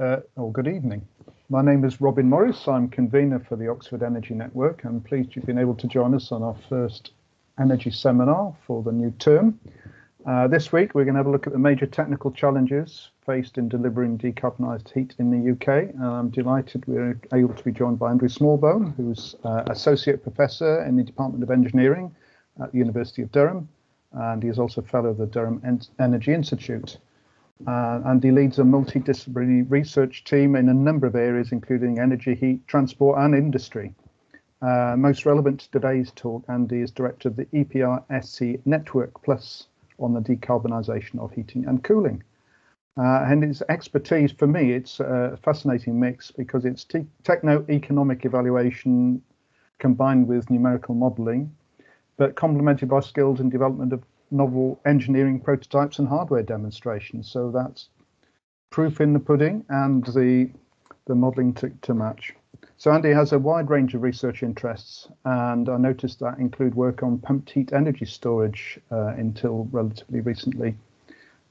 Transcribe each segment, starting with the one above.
or good evening. My name is Robin Morris. I'm convener for the Oxford Energy Network. I'm pleased you've been able to join us on our first energy seminar for the new term. This week, we're going to have a look at the major technical challenges faced in delivering decarbonised heat in the UK. And I'm delighted we're able to be joined by Andrew Smallbone, who's Associate Professor in the Department of Engineering at the University of Durham. And he is also Fellow of the Durham Energy Institute. And he leads a multidisciplinary research team in a number of areas, including energy, heat, transport and industry. Most relevant to today's talk, Andy is director of the EPR-SC Network Plus on the decarbonisation of heating and cooling. And his expertise, for me, it's a fascinating mix because it's techno-economic evaluation combined with numerical modelling, but complemented by skills in development of novel engineering prototypes and hardware demonstrations. So that's proof in the pudding and the modelling to match. So Andy has a wide range of research interests, and I noticed that include work on pumped heat energy storage until relatively recently.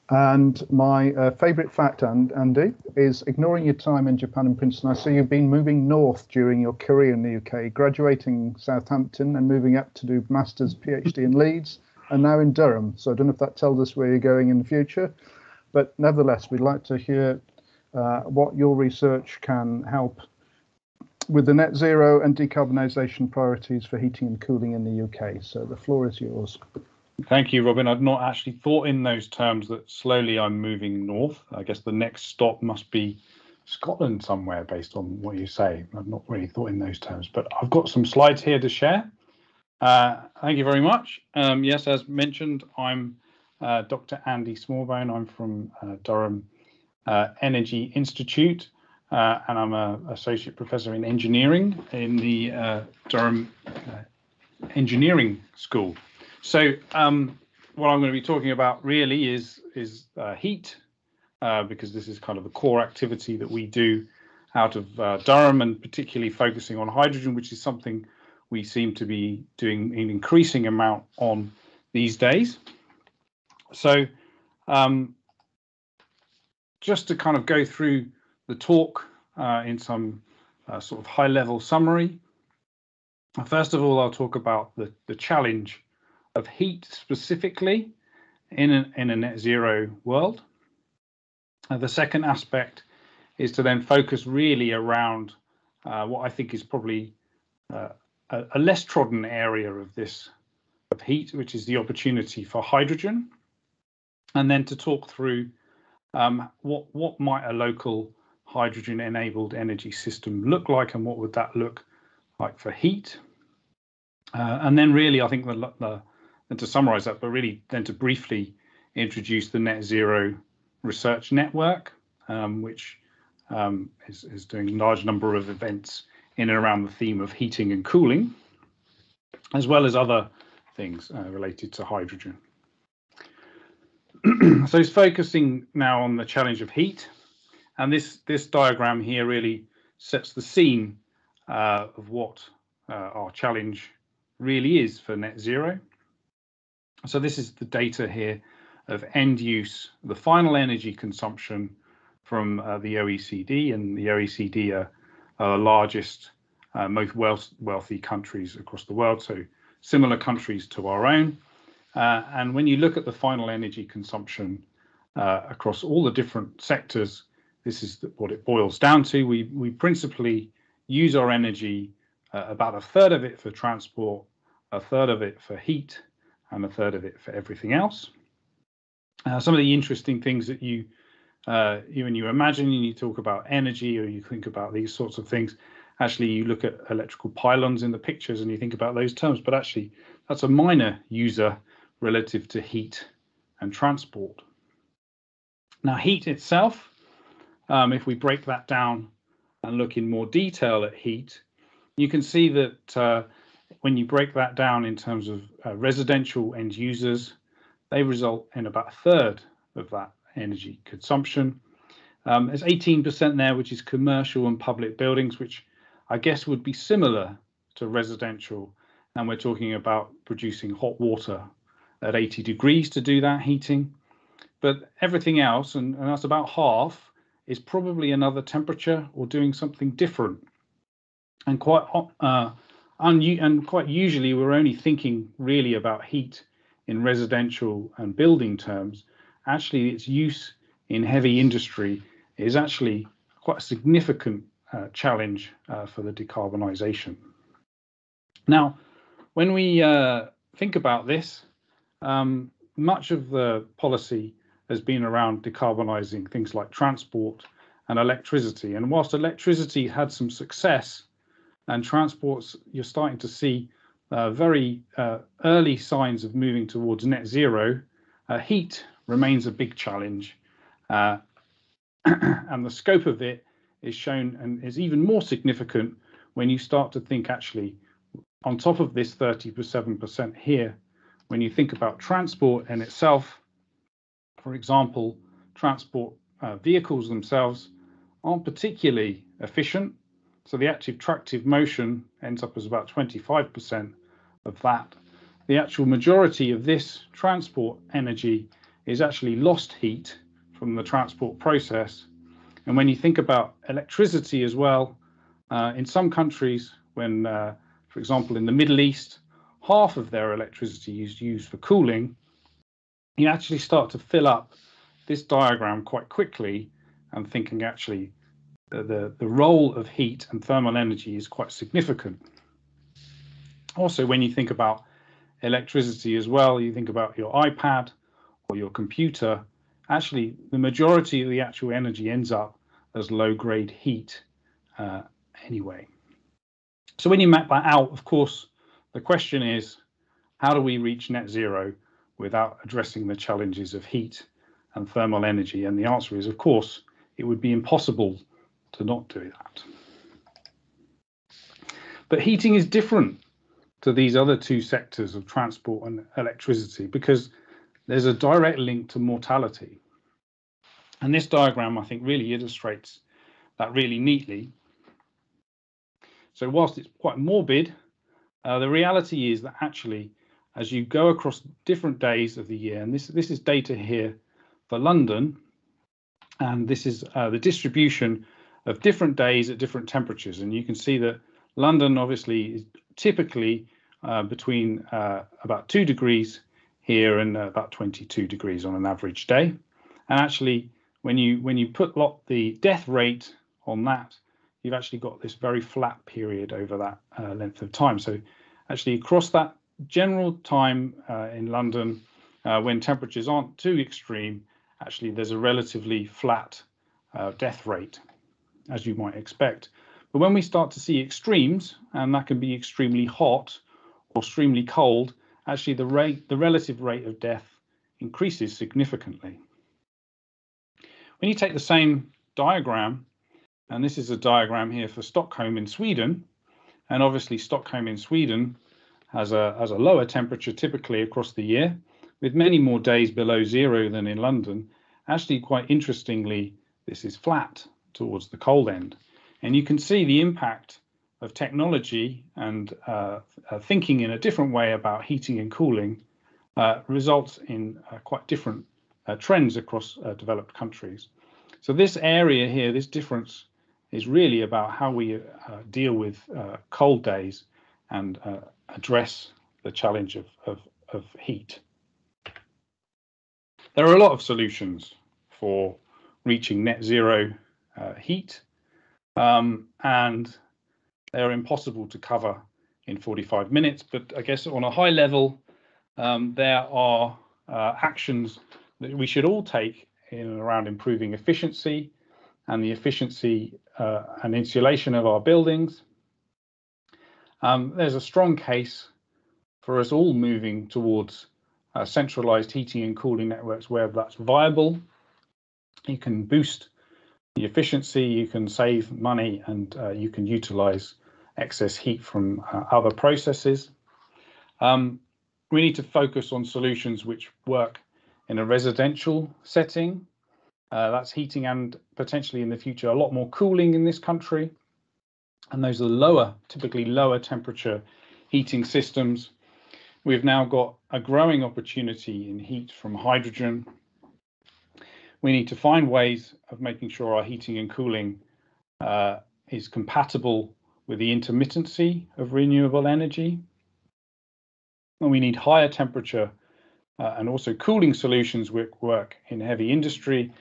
And my favourite fact, Andy, is ignoring your time in Japan and Princeton, I see you've been moving north during your career in the UK, graduating Southampton and moving up to do Master's PhD in Leeds, and now in Durham. So I don't know if that tells us where you're going in the future, but nevertheless, we'd like to hear what your research can help with the net zero and decarbonisation priorities for heating and cooling in the UK. So the floor is yours. Thank you, Robin. I'd not actually thought in those terms that slowly I'm moving north. I guess the next stop must be Scotland somewhere based on what you say. I've not really thought in those terms, but I've got some slides here to share. Thank you very much. Yes, as mentioned, I'm Dr. Andy Smallbone. I'm from Durham Energy Institute, and I'm an associate professor in engineering in the Durham Engineering School. So what I'm going to be talking about really is heat, because this is kind of the core activity that we do out of Durham, and particularly focusing on hydrogen, which is something we seem to be doing an increasing amount on these days. So just to kind of go through the talk in some sort of high-level summary. First of all, I'll talk about the challenge of heat specifically in a net zero world. The second aspect is to then focus really around what I think is probably a less trodden area of heat, which is the opportunity for hydrogen, and then to talk through what might a local hydrogen-enabled energy system look like, and what would that look like for heat, and then really I think and to summarise that, but really then to briefly introduce the Net Zero Research Network, which is doing a large number of events in and around the theme of heating and cooling, as well as other things related to hydrogen. So it's focusing now on the challenge of heat, and this diagram here really sets the scene of what our challenge really is for net zero. So this is the data here of end use, the final energy consumption from the OECD, and the OECD are the largest, most wealthy countries across the world, so similar countries to our own. And when you look at the final energy consumption across all the different sectors, this is what it boils down to. We principally use our energy, about a third of it for transport, a third of it for heat, and a third of it for everything else. Some of the interesting things that when you imagine and you talk about energy, or you think about these sorts of things, actually you look at electrical pylons in the pictures and you think about those terms, but actually that's a minor user relative to heat and transport. Now heat itself, if we break that down and look in more detail at heat, you can see that when you break that down in terms of residential end users, they result in about a third of that energy consumption. There's 18% there, which is commercial and public buildings, which I guess would be similar to residential. And we're talking about producing hot water at 80 degrees to do that heating. But everything else, and that's about half, is probably another temperature or doing something different. And quite usually we're only thinking really about heat in residential and building terms. Actually, its use in heavy industry is actually quite a significant challenge for the decarbonisation. Now, when we think about this, much of the policy has been around decarbonising things like transport and electricity. And whilst electricity had some success, and transports, you're starting to see very early signs of moving towards net zero, heat remains a big challenge. And the scope of it is shown and is even more significant when you start to think actually on top of this 37% here, when you think about transport in itself. For example, transport vehicles themselves aren't particularly efficient. So the active tractive motion ends up as about 25% of that. The actual majority of this transport energy is actually lost heat from the transport process. And when you think about electricity as well, in some countries, when, for example, in the Middle East, half of their electricity is used for cooling, you actually start to fill up this diagram quite quickly and thinking actually the role of heat and thermal energy is quite significant. Also, when you think about electricity as well, you think about your iPad or your computer, actually the majority of the actual energy ends up as low-grade heat anyway. So when you map that out, of course, the question is, how do we reach net zero without addressing the challenges of heat and thermal energy? And the answer is, of course, it would be impossible to not do that. But heating is different to these other two sectors of transport and electricity because there's a direct link to mortality. And this diagram, I think, really illustrates that really neatly. So whilst it's quite morbid, the reality is that actually, as you go across different days of the year, and this is data here for London, and this is the distribution of different days at different temperatures. And you can see that London obviously is typically between about 2 degrees here and about 22 degrees on an average day. And actually, when you put the death rate on that, you've actually got this very flat period over that length of time. So actually across that general time in London, when temperatures aren't too extreme, actually there's a relatively flat death rate, as you might expect. But when we start to see extremes, and that can be extremely hot or extremely cold, actually the relative rate of death increases significantly. When you take the same diagram, and this is a diagram here for Stockholm in Sweden, and obviously Stockholm in Sweden has a lower temperature typically across the year, with many more days below zero than in London. Actually, quite interestingly, this is flat towards the cold end. And you can see the impact of technology and thinking in a different way about heating and cooling results in quite different trends across developed countries. So this area here, this difference, is really about how we deal with cold days and address the challenge of heat. There are a lot of solutions for reaching net zero heat, and they're impossible to cover in 45 minutes. But I guess on a high level, there are actions that we should all take in and around improving efficiency and the efficiency and insulation of our buildings. There's a strong case for us all moving towards centralized heating and cooling networks where that's viable. You can boost the efficiency, you can save money, and you can utilize excess heat from other processes. We need to focus on solutions which work in a residential setting. That's heating and potentially in the future a lot more cooling in this country. And those are typically lower temperature heating systems. We've now got a growing opportunity in heat from hydrogen. we need to find ways of making sure our heating and cooling is compatible with the intermittency of renewable energy. And we need higher temperature and also cooling solutions which work in heavy industry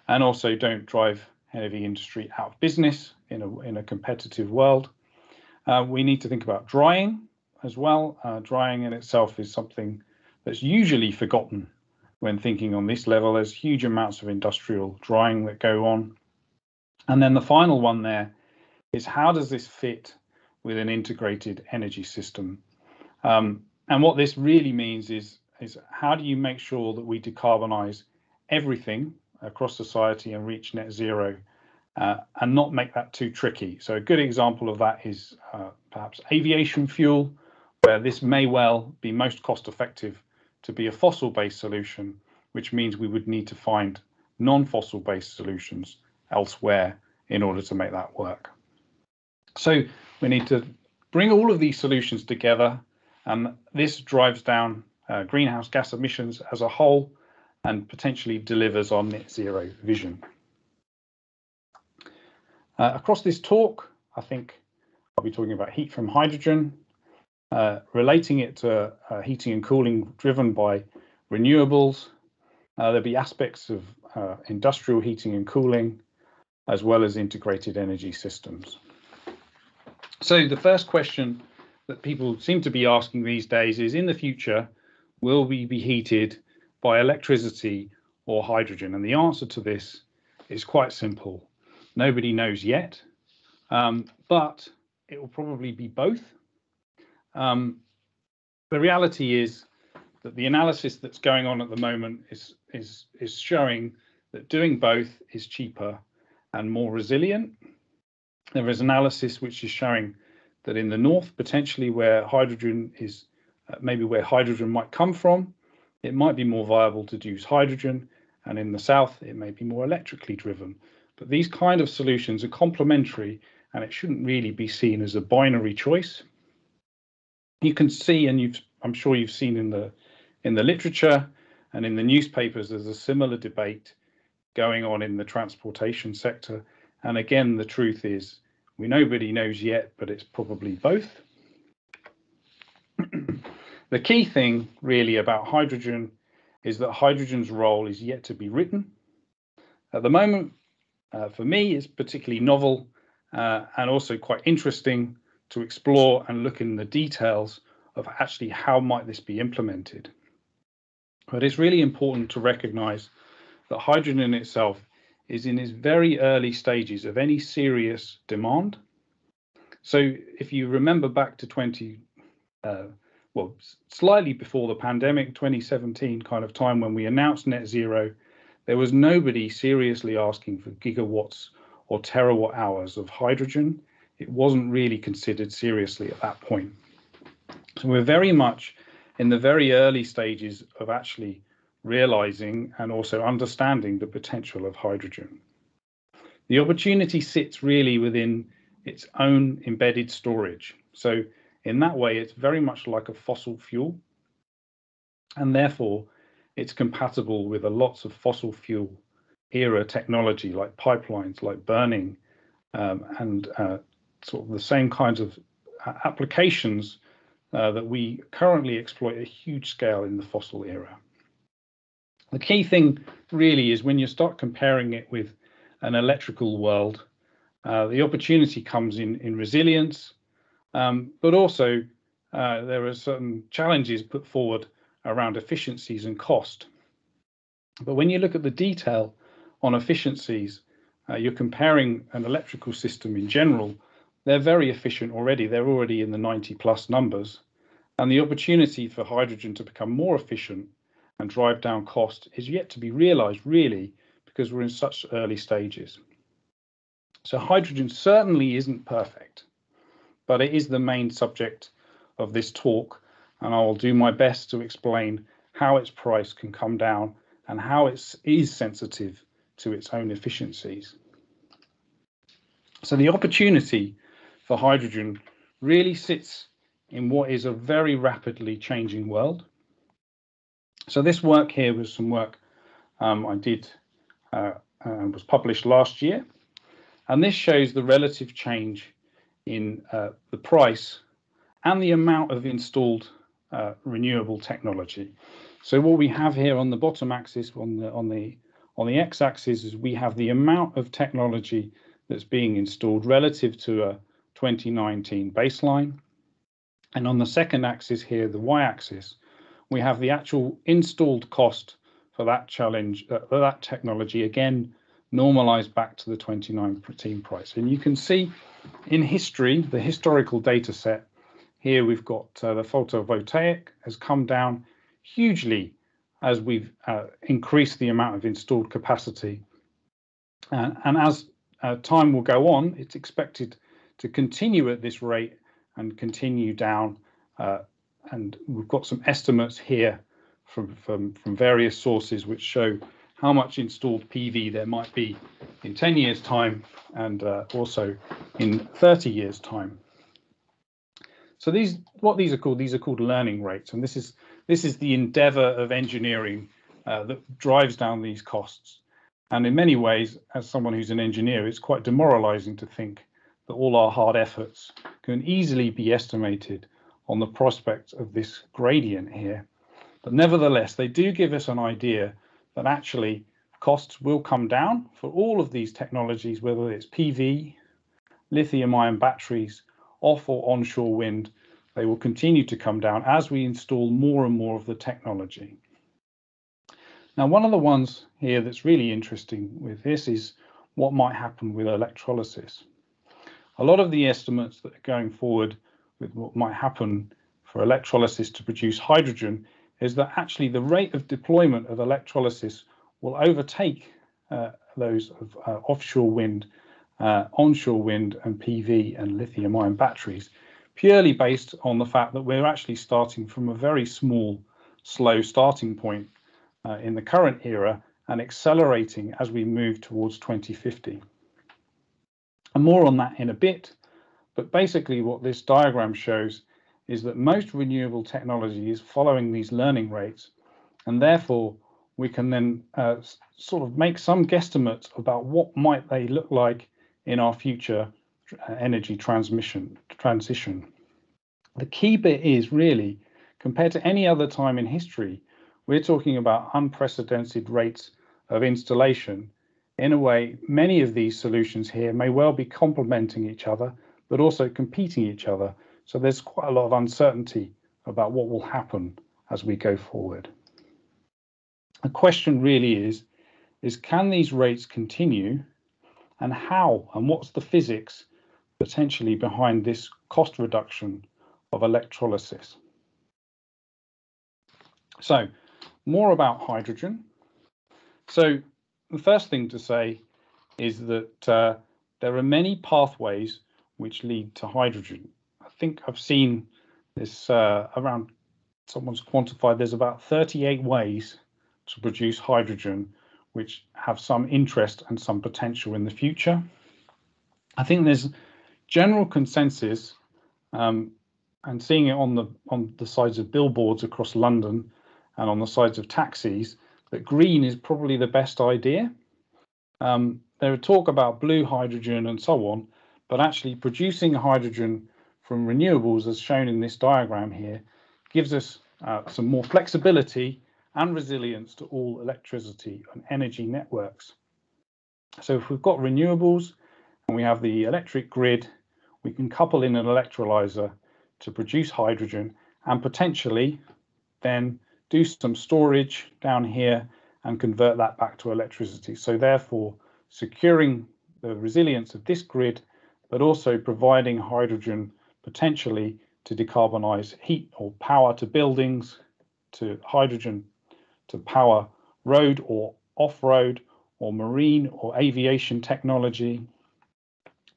and also don't drive heavy industry out of business in a competitive world. We need to think about drying as well. Drying in itself is something that's usually forgotten when thinking on this level. There's huge amounts of industrial drying that go on. And then the final one there is, how does this fit with an integrated energy system? And what this really means is how do you make sure that we decarbonize everything across society and reach net zero and not make that too tricky? So a good example of that is perhaps aviation fuel, where this may well be most cost effective to be a fossil-based solution, which means we would need to find non-fossil based solutions elsewhere in order to make that work. So we need to bring all of these solutions together, and this drives down greenhouse gas emissions as a whole and potentially delivers our net zero vision. Across this talk, I think I'll be talking about heat from hydrogen, relating it to heating and cooling driven by renewables. There'll be aspects of industrial heating and cooling, as well as integrated energy systems. So the first question that people seem to be asking these days is, in the future, will we be heated by electricity or hydrogen? And the answer to this is quite simple. Nobody knows yet, but it will probably be both. The reality is that the analysis that's going on at the moment is showing that doing both is cheaper and more resilient. There is analysis which is showing that in the north, potentially where hydrogen is, maybe where hydrogen might come from, it might be more viable to use hydrogen, and in the south, it may be more electrically driven. But these kind of solutions are complementary, and it shouldn't really be seen as a binary choice. You can see, and I'm sure you've seen in the literature and in the newspapers, there's a similar debate going on in the transportation sector. And again, the truth is, nobody knows yet, but it's probably both. The key thing really about hydrogen is that hydrogen's role is yet to be written. At the moment, for me, it's particularly novel and also quite interesting to explore and look in the details of actually how might this be implemented. But it's really important to recognize that hydrogen in itself is in its very early stages of any serious demand. So if you remember back to slightly before the pandemic, 2017 kind of time when we announced net zero, there was nobody seriously asking for gigawatts or terawatt hours of hydrogen. It wasn't really considered seriously at that point. So we're very much in the very early stages of actually realizing and also understanding the potential of hydrogen. The opportunity sits really within its own embedded storage. So in that way, it's very much like a fossil fuel, and therefore it's compatible with lots of fossil fuel era technology like pipelines, like burning, and sort of the same kinds of applications that we currently exploit at a huge scale in the fossil era. The key thing really is when you start comparing it with an electrical world, the opportunity comes in resilience, but also there are certain challenges put forward around efficiencies and cost. But when you look at the detail on efficiencies, you're comparing an electrical system in general, they're very efficient already. They're already in the 90+ numbers. And the opportunity for hydrogen to become more efficient and drive down cost is yet to be realized, really, because we're in such early stages. So hydrogen certainly isn't perfect, but it is the main subject of this talk, and I will do my best to explain how its price can come down and how it is sensitive to its own efficiencies. So the opportunity for hydrogen really sits in what is a very rapidly changing world. So this work here was some work I did was published last year. And this shows the relative change in the price and the amount of installed renewable technology. So what we have here on the bottom axis, on the x-axis, is we have the amount of technology that's being installed relative to a 2019 baseline. And on the second axis here, the y-axis, we have the actual installed cost for that that technology, again normalized back to the 2019 price. And you can see in history, the historical data set, here we've got the photovoltaic has come down hugely as we've increased the amount of installed capacity. And as time will go on, it's expected to continue at this rate and continue down. And we've got some estimates here from various sources which show how much installed PV there might be in 10 years' time and also in 30 years' time. So what these are called learning rates, and this is the endeavor of engineering that drives down these costs. And in many ways, as someone who's an engineer, it's quite demoralizing to think that all our hard efforts can easily be estimated on the prospect of this gradient here. But nevertheless, they do give us an idea that actually costs will come down for all of these technologies, whether it's PV, lithium-ion batteries, off or onshore wind. They will continue to come down as we install more and more of the technology. Now, one of the ones here that's really interesting with this is what might happen with electrolysis. A lot of the estimates that are going forward with what might happen for electrolysis to produce hydrogen is that actually the rate of deployment of electrolysis will overtake those of offshore wind, onshore wind and PV and lithium-ion batteries, purely based on the fact that we're actually starting from a very small, slow starting point in the current era and accelerating as we move towards 2050. And more on that in a bit, but basically what this diagram shows is that most renewable technology is following these learning rates, and therefore we can then sort of make some guesstimates about what might they look like in our future energy transition. The key bit is really, compared to any other time in history, we're talking about unprecedented rates of installation. In a way, many of these solutions here may well be complementing each other, but also competing each other. So there's quite a lot of uncertainty about what will happen as we go forward. The question really is can these rates continue, and how, and what's the physics potentially behind this cost reduction of electrolysis? So more about hydrogen. So the first thing to say is that there are many pathways which lead to hydrogen. I think I've seen this around, someone's quantified there's about 38 ways to produce hydrogen which have some interest and some potential in the future. I think there's general consensus, and seeing it on the sides of billboards across London and on the sides of taxis, that green is probably the best idea. There are talk about blue hydrogen and so on, but actually producing hydrogen from renewables, as shown in this diagram here, gives us some more flexibility and resilience to all electricity and energy networks. So if we've got renewables and we have the electric grid, we can couple in an electrolyzer to produce hydrogen and potentially then do some storage down here and convert that back to electricity. So therefore securing the resilience of this grid, but also providing hydrogen potentially to decarbonize heat or power to buildings, to hydrogen to power road or off-road or marine or aviation technology,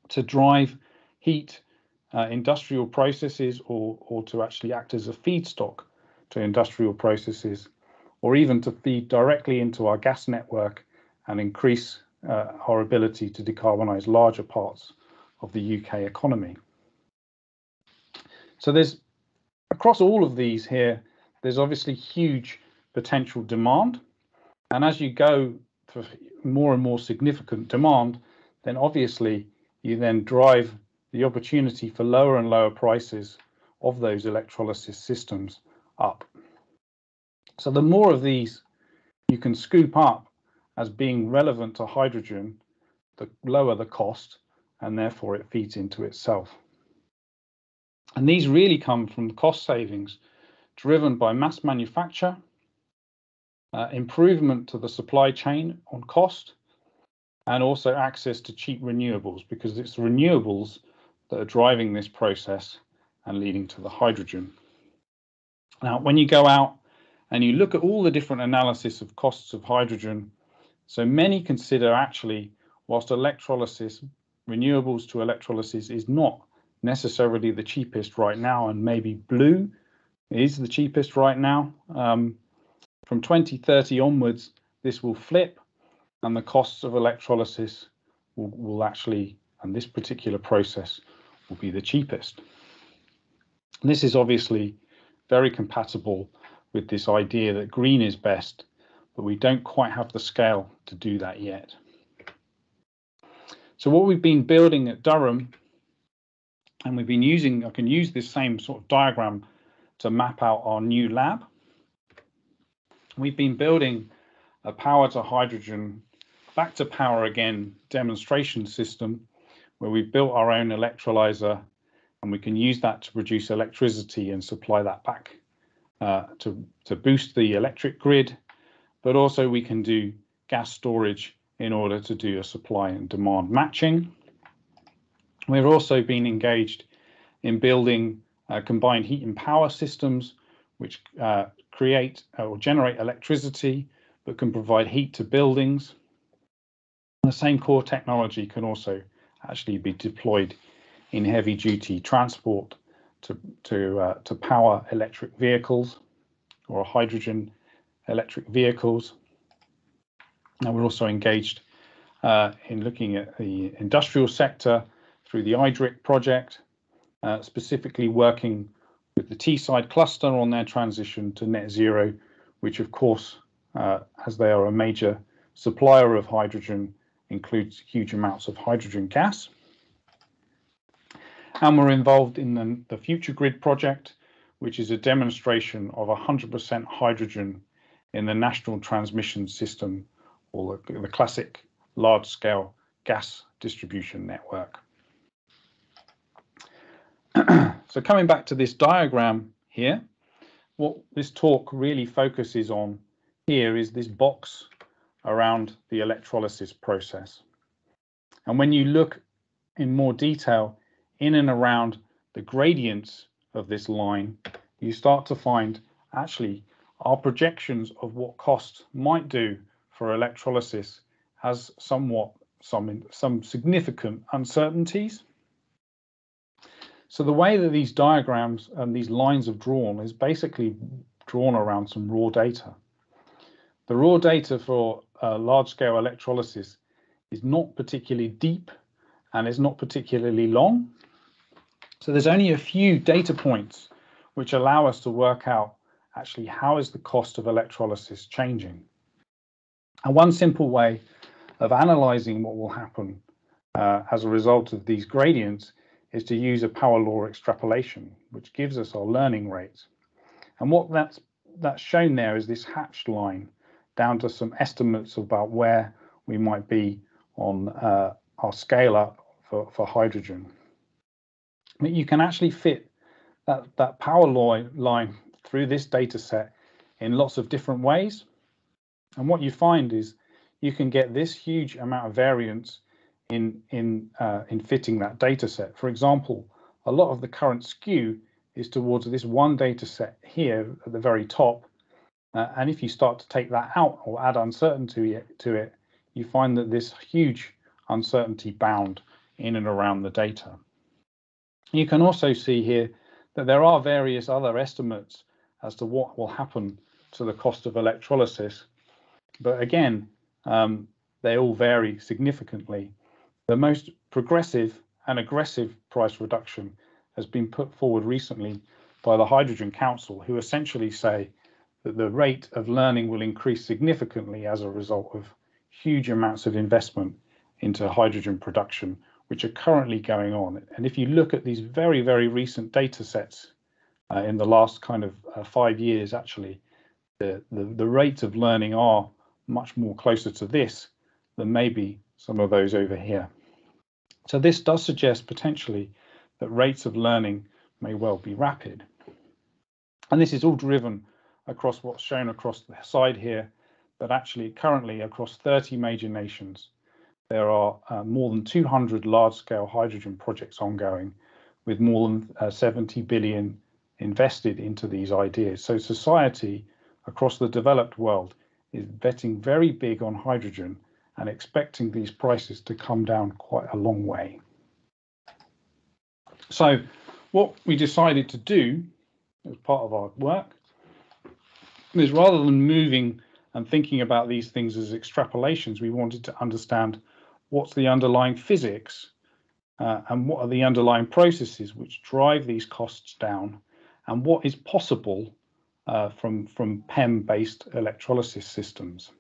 to drive heat industrial processes, or to actually act as a feedstock to industrial processes, or even to feed directly into our gas network and increase our ability to decarbonize larger parts of the UK economy. So there's, across all of these here, there's obviously huge potential demand. And as you go for more and more significant demand, then obviously you then drive the opportunity for lower and lower prices of those electrolysis systems up. So the more of these you can scoop up as being relevant to hydrogen, the lower the cost, and therefore it feeds into itself. And these really come from cost savings driven by mass manufacture, improvement to the supply chain on cost, and also access to cheap renewables, because it's renewables that are driving this process and leading to the hydrogen. Now, when you go out and you look at all the different analysis of costs of hydrogen, so many consider actually, whilst electrolysis, renewables to electrolysis is not necessarily the cheapest right now, and maybe blue is the cheapest right now. From 2030 onwards, this will flip, and the costs of electrolysis will actually, and this particular process will be the cheapest. And this is obviously very compatible with this idea that green is best, but we don't quite have the scale to do that yet. So what we've been building at Durham, and we've been using, I can use this same sort of diagram to map out our new lab. We've been building a power to hydrogen, back to power again demonstration system, where we've built our own electrolyzer, and we can use that to produce electricity and supply that back to boost the electric grid, but also we can do gas storage in order to do a supply and demand matching. We've also been engaged in building combined heat and power systems, which create or generate electricity, but can provide heat to buildings. The same core technology can also actually be deployed in heavy duty transport to power electric vehicles or hydrogen electric vehicles. Now we're also engaged in looking at the industrial sector through the IDRIC project, specifically working with the Teesside cluster on their transition to net zero, which of course, as they are a major supplier of hydrogen, includes huge amounts of hydrogen gas. And we're involved in the Future Grid project, which is a demonstration of 100% hydrogen in the national transmission system, or the classic large-scale gas distribution network. So coming back to this diagram here, what this talk really focuses on here is this box around the electrolysis process. And when you look in more detail in and around the gradients of this line, you start to find actually our projections of what cost might do for electrolysis has some significant uncertainties. So the way that these diagrams and these lines are drawn is basically drawn around some raw data. The raw data for large-scale electrolysis is not particularly deep and is not particularly long. So there's only a few data points which allow us to work out actually how is the cost of electrolysis changing. And one simple way of analyzing what will happen as a result of these gradients is to use a power law extrapolation, which gives us our learning rates. And what that's shown there is this hatched line down to some estimates about where we might be on our scale up for hydrogen. But you can actually fit that power law line through this data set in lots of different ways. And what you find is you can get this huge amount of variance in fitting that data set. For example, a lot of the current skew is towards this one data set here at the very top. And if you start to take that out or add uncertainty to it, you find that this huge uncertainty bound in and around the data. You can also see here that there are various other estimates as to what will happen to the cost of electrolysis. But again, they all vary significantly. The most progressive and aggressive price reduction has been put forward recently by the Hydrogen Council, who essentially say that the rate of learning will increase significantly as a result of huge amounts of investment into hydrogen production, which are currently going on. And if you look at these very, very recent data sets in the last kind of 5 years, actually, the rates of learning are much more closer to this than maybe some of those over here. So this does suggest potentially that rates of learning may well be rapid. And this is all driven across what's shown across the side here, but actually currently across 30 major nations, there are more than 200 large-scale hydrogen projects ongoing, with more than 70 billion invested into these ideas. So society across the developed world is betting very big on hydrogen and expecting these prices to come down quite a long way. So what we decided to do as part of our work is, rather than moving and thinking about these things as extrapolations, we wanted to understand what's the underlying physics and what are the underlying processes which drive these costs down, and what is possible from PEM-based electrolysis systems.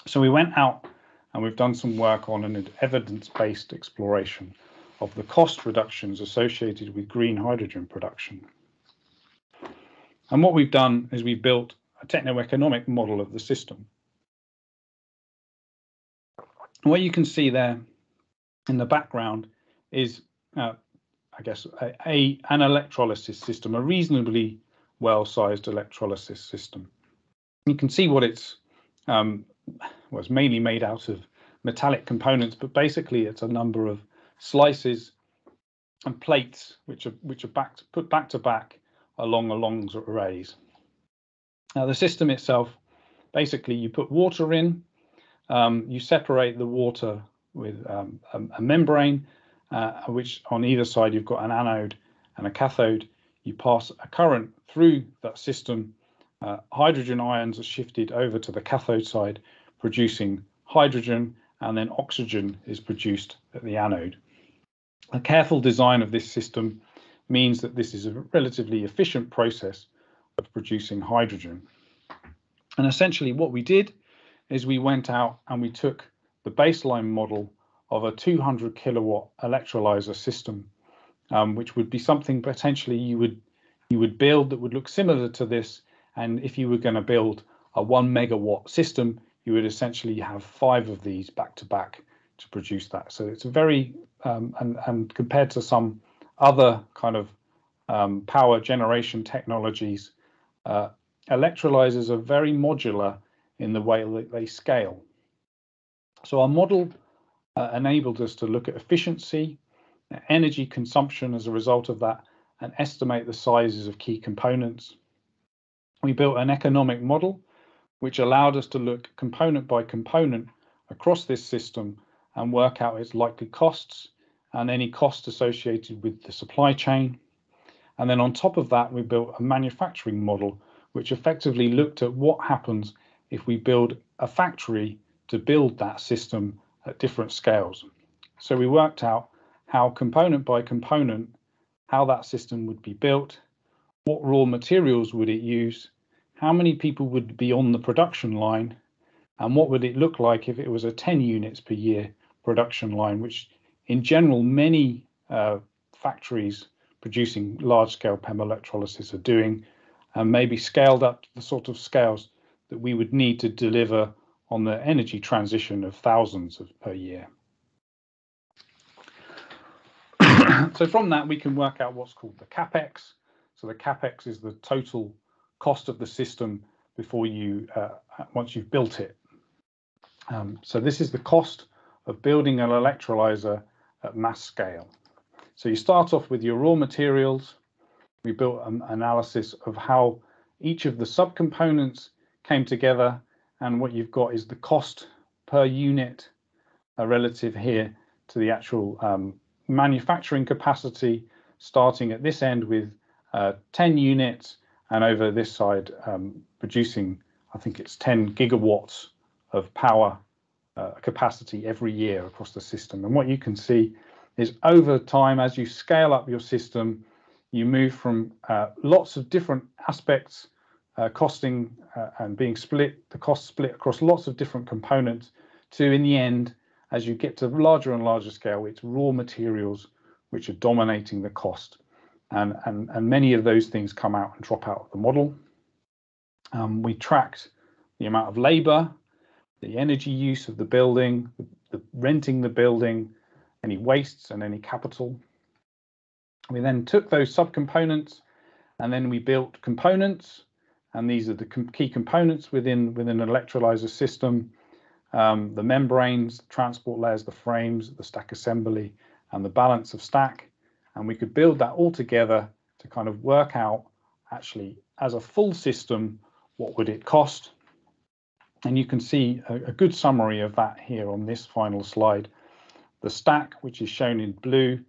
So we went out and we've done some work on an evidence-based exploration of the cost reductions associated with green hydrogen production. And what we've done is we've built a techno-economic model of the system. What you can see there in the background is, I guess, an electrolysis system, a reasonably well-sized electrolysis system. You can see what it's mainly made out of metallic components, but basically it's a number of slices and plates which are put back to back along arrays. Now the system itself, basically you put water in, you separate the water with a membrane, which on either side you've got an anode and a cathode. You pass a current through that system. Hydrogen ions are shifted over to the cathode side, producing hydrogen, and then oxygen is produced at the anode. A careful design of this system means that this is a relatively efficient process of producing hydrogen. And essentially what we did is we went out and we took the baseline model of a 200 kilowatt electrolyzer system, which would be something potentially you would build that would look similar to this. And if you were going to build a 1 megawatt system, you would essentially have 5 of these back to back to produce that. So it's a very and compared to some other kind of power generation technologies, electrolyzers are very modular in the way that they scale. So our model enabled us to look at efficiency, energy consumption as a result of that, and estimate the sizes of key components. We built an economic model which allowed us to look component by component across this system and work out its likely costs and any costs associated with the supply chain. And then on top of that, we built a manufacturing model which effectively looked at what happens if we build a factory to build that system at different scales. So we worked out how component by component, how that system would be built, what raw materials would it use, how many people would be on the production line, and what would it look like if it was a 10 units per year production line, which in general many factories producing large-scale PEM electrolysis are doing, and maybe scaled up to the sort of scales that we would need to deliver on the energy transition of thousands per year. So from that, we can work out what's called the Capex. So the Capex is the total cost of the system before you, once you've built it. So this is the cost of building an electrolyzer at mass scale. So you start off with your raw materials. We built an analysis of how each of the subcomponents came together, and what you've got is the cost per unit relative here to the actual manufacturing capacity, starting at this end with 10 units and over this side producing, I think it's 10 gigawatts of power capacity every year across the system. And what you can see is over time, as you scale up your system, you move from lots of different aspects costing and being split, the cost split across lots of different components, to, in the end, as you get to larger and larger scale, it's raw materials which are dominating the cost. And many of those things come out and drop out of the model. We tracked the amount of labor, the energy use of the building, the renting the building, any wastes and any capital. We then took those subcomponents and then we built components, and these are the key components within an electrolyzer system: the membranes, the transport layers, the frames, the stack assembly, and the balance of stack. And we could build that all together to kind of work out, actually, as a full system, what would it cost. And you can see a good summary of that here on this final slide. The stack, which is shown in blue,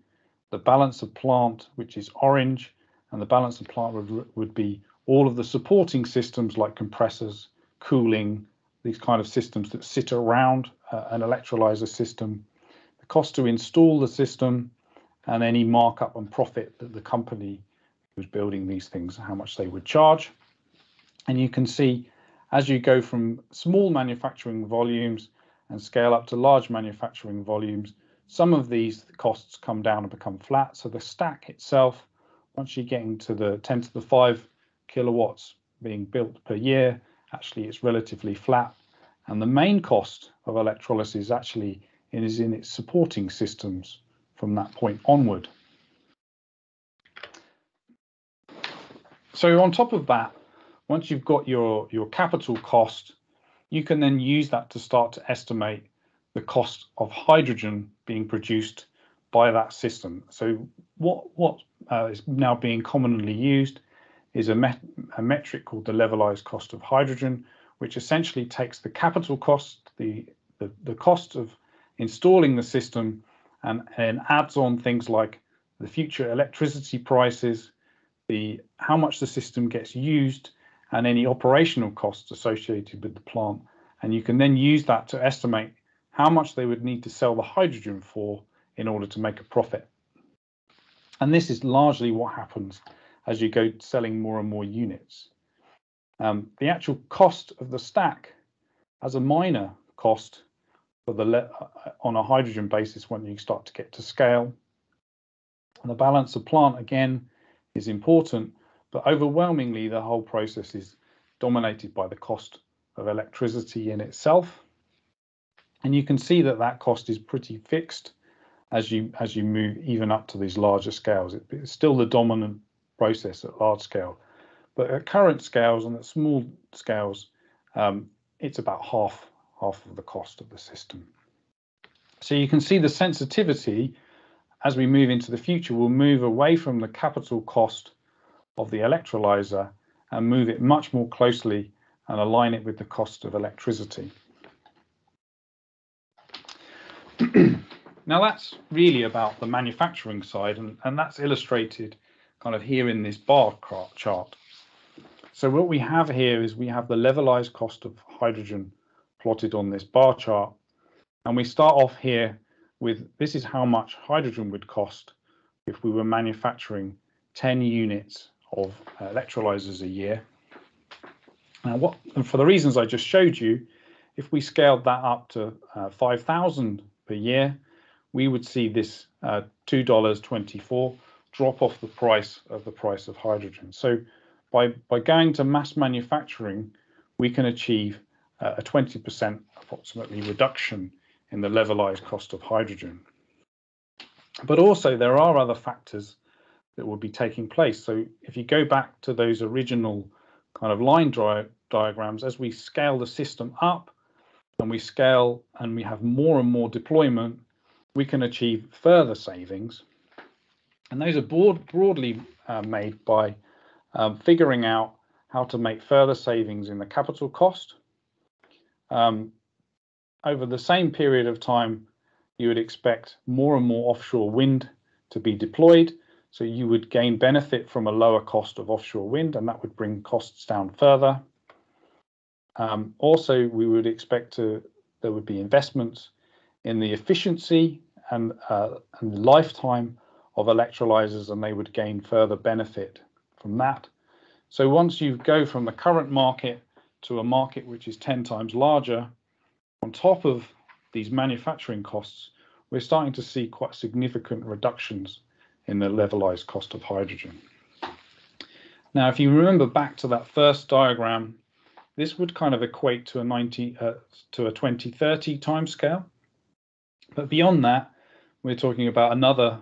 the balance of plant, which is orange, and the balance of plant would be all of the supporting systems like compressors, cooling, these kind of systems that sit around an electrolyzer system, the cost to install the system, and any markup and profit that the company who's building these things, how much they would charge. And you can see as you go from small manufacturing volumes and scale up to large manufacturing volumes, some of these costs come down and become flat. So the stack itself, once you get into the 10 to the 5 kilowatts being built per year, actually it's relatively flat. And the main cost of electrolysis actually is in its supporting systems from that point onward. So on top of that, once you've got your capital cost, you can then use that to start to estimate the cost of hydrogen being produced by that system. So what is now being commonly used is a metric called the levelized cost of hydrogen, which essentially takes the capital cost, the cost of installing the system, and adds on things like the future electricity prices, how much the system gets used, and any operational costs associated with the plant. And you can then use that to estimate how much they would need to sell the hydrogen for in order to make a profit. And this is largely what happens as you go selling more and more units. The actual cost of the stack as a minor cost for on a hydrogen basis when you start to get to scale. And the balance of plant, again, is important, but overwhelmingly the whole process is dominated by the cost of electricity in itself. And you can see that that cost is pretty fixed as you move even up to these larger scales. It's still the dominant process at large scale, but at current scales and at small scales, it's about half of the cost of the system. So you can see the sensitivity as we move into the future will move away from the capital cost of the electrolyzer and move it much more closely and align it with the cost of electricity. Now that's really about the manufacturing side, and that's illustrated kind of here in this bar chart. So what we have here is we have the levelized cost of hydrogen plotted on this bar chart, and we start off here with this is how much hydrogen would cost if we were manufacturing 10 units of electrolyzers a year. Now, and for the reasons I just showed you, if we scaled that up to 5,000 per year, we would see this $2.24 drop off the price of hydrogen. So by going to mass manufacturing, we can achieve a 20% approximately reduction in the levelized cost of hydrogen. But also there are other factors that will be taking place. So if you go back to those original kind of line diagrams, as we scale the system up and we scale and we have more and more deployment, we can achieve further savings. And those are broadly made by figuring out how to make further savings in the capital cost. Over the same period of time, you would expect more and more offshore wind to be deployed. So you would gain benefit from a lower cost of offshore wind, and that would bring costs down further. Also, we would expect there would be investments in the efficiency and the lifetime of electrolyzers, and they would gain further benefit from that. So once you go from the current market to a market which is 10 times larger, on top of these manufacturing costs, we're starting to see quite significant reductions in the levelized cost of hydrogen. Now, if you remember back to that first diagram, this would kind of equate to a 2030 timescale. But beyond that, we're talking about another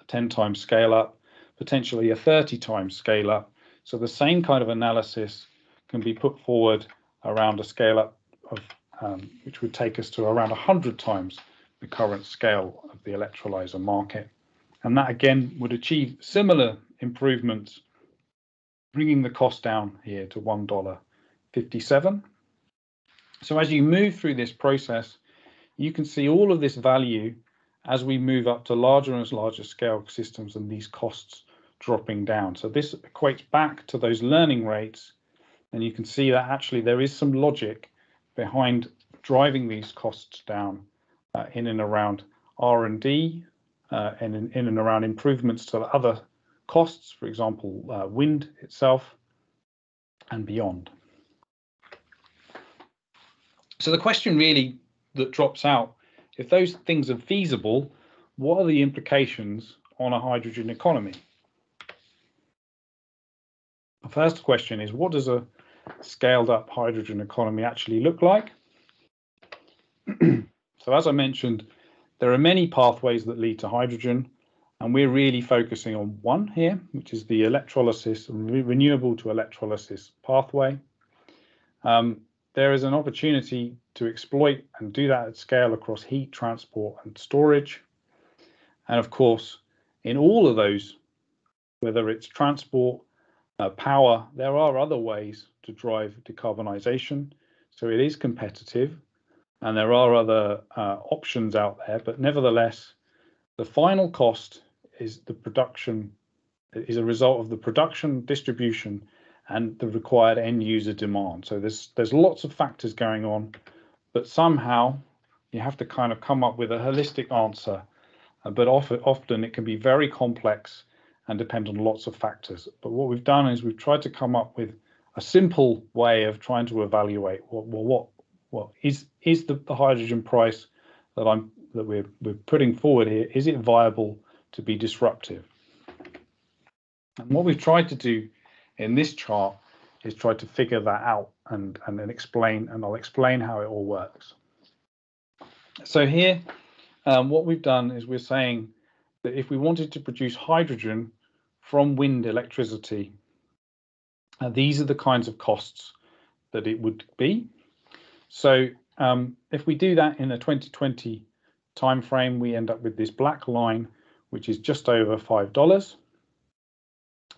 10 times scale up, potentially a 30 times scale up. So the same kind of analysis can be put forward around a scale up of which would take us to around 100 times the current scale of the electrolyzer market. And that again would achieve similar improvements, bringing the cost down here to $1.57. So as you move through this process, you can see all of this value as we move up to larger and larger scale systems and these costs dropping down. So this equates back to those learning rates, and you can see that actually there is some logic behind driving these costs down in and around R&D and in and around improvements to other costs, for example, wind itself and beyond. So the question really that drops out, if those things are feasible, what are the implications on a hydrogen economy? The first question is, what does a scaled up hydrogen economy actually look like? So as I mentioned, there are many pathways that lead to hydrogen, and we're really focusing on one here, which is the electrolysis, renewable to electrolysis pathway. There is an opportunity to exploit and do that at scale across heat, transport and storage. And of course, in all of those, whether it's transport, power, there are other ways to drive decarbonisation. So it is competitive and there are other options out there, but nevertheless, the final cost is the production, is a result of the production, distribution, and the required end user demand. So there's lots of factors going on, but somehow you have to kind of come up with a holistic answer. But often it can be very complex and depend on lots of factors. But what we've done is we've tried to come up with a simple way of trying to evaluate what is the hydrogen price that we're putting forward here, is it viable to be disruptive? And what we've tried to do in this chart is try to figure that out and then explain, and I'll explain how it all works. So here, what we've done is we're saying that if we wanted to produce hydrogen from wind electricity, these are the kinds of costs that it would be. So if we do that in a 2020 timeframe, we end up with this black line, which is just over $5.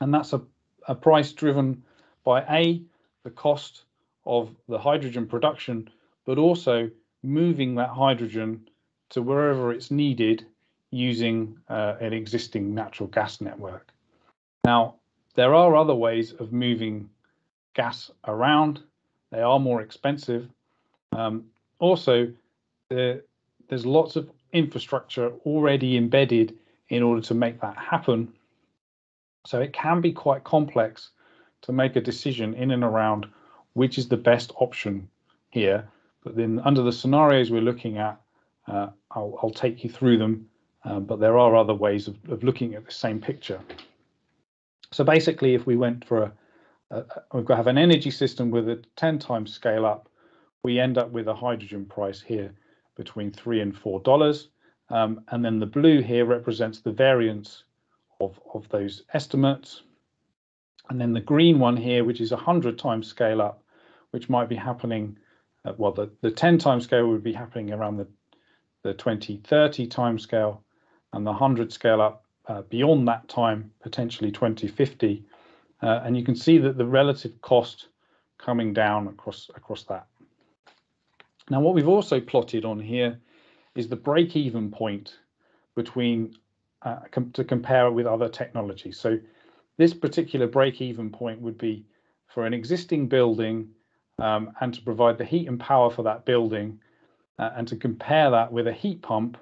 And that's a price driven by the cost of the hydrogen production, but also moving that hydrogen to wherever it's needed using an existing natural gas network. Now, there are other ways of moving gas around. They are more expensive. Also, there's lots of infrastructure already embedded in order to make that happen. So it can be quite complex to make a decision in and around which is the best option here. But then under the scenarios we're looking at, I'll take you through them, but there are other ways of looking at the same picture. So basically, if we went for we've got to have an energy system with a 10 times scale up, we end up with a hydrogen price here between $3 and $4. And then the blue here represents the variance of those estimates. And then the green one here, which is 100 times scale up, which might be happening, well, the 10 times scale would be happening around the 2030 time scale, and the 100 scale up beyond that time, potentially 2050. And you can see that the relative cost coming down across that. Now, what we've also plotted on here is the break-even point between to compare it with other technologies. So this particular break-even point would be for an existing building and to provide the heat and power for that building, and to compare that with a heat pump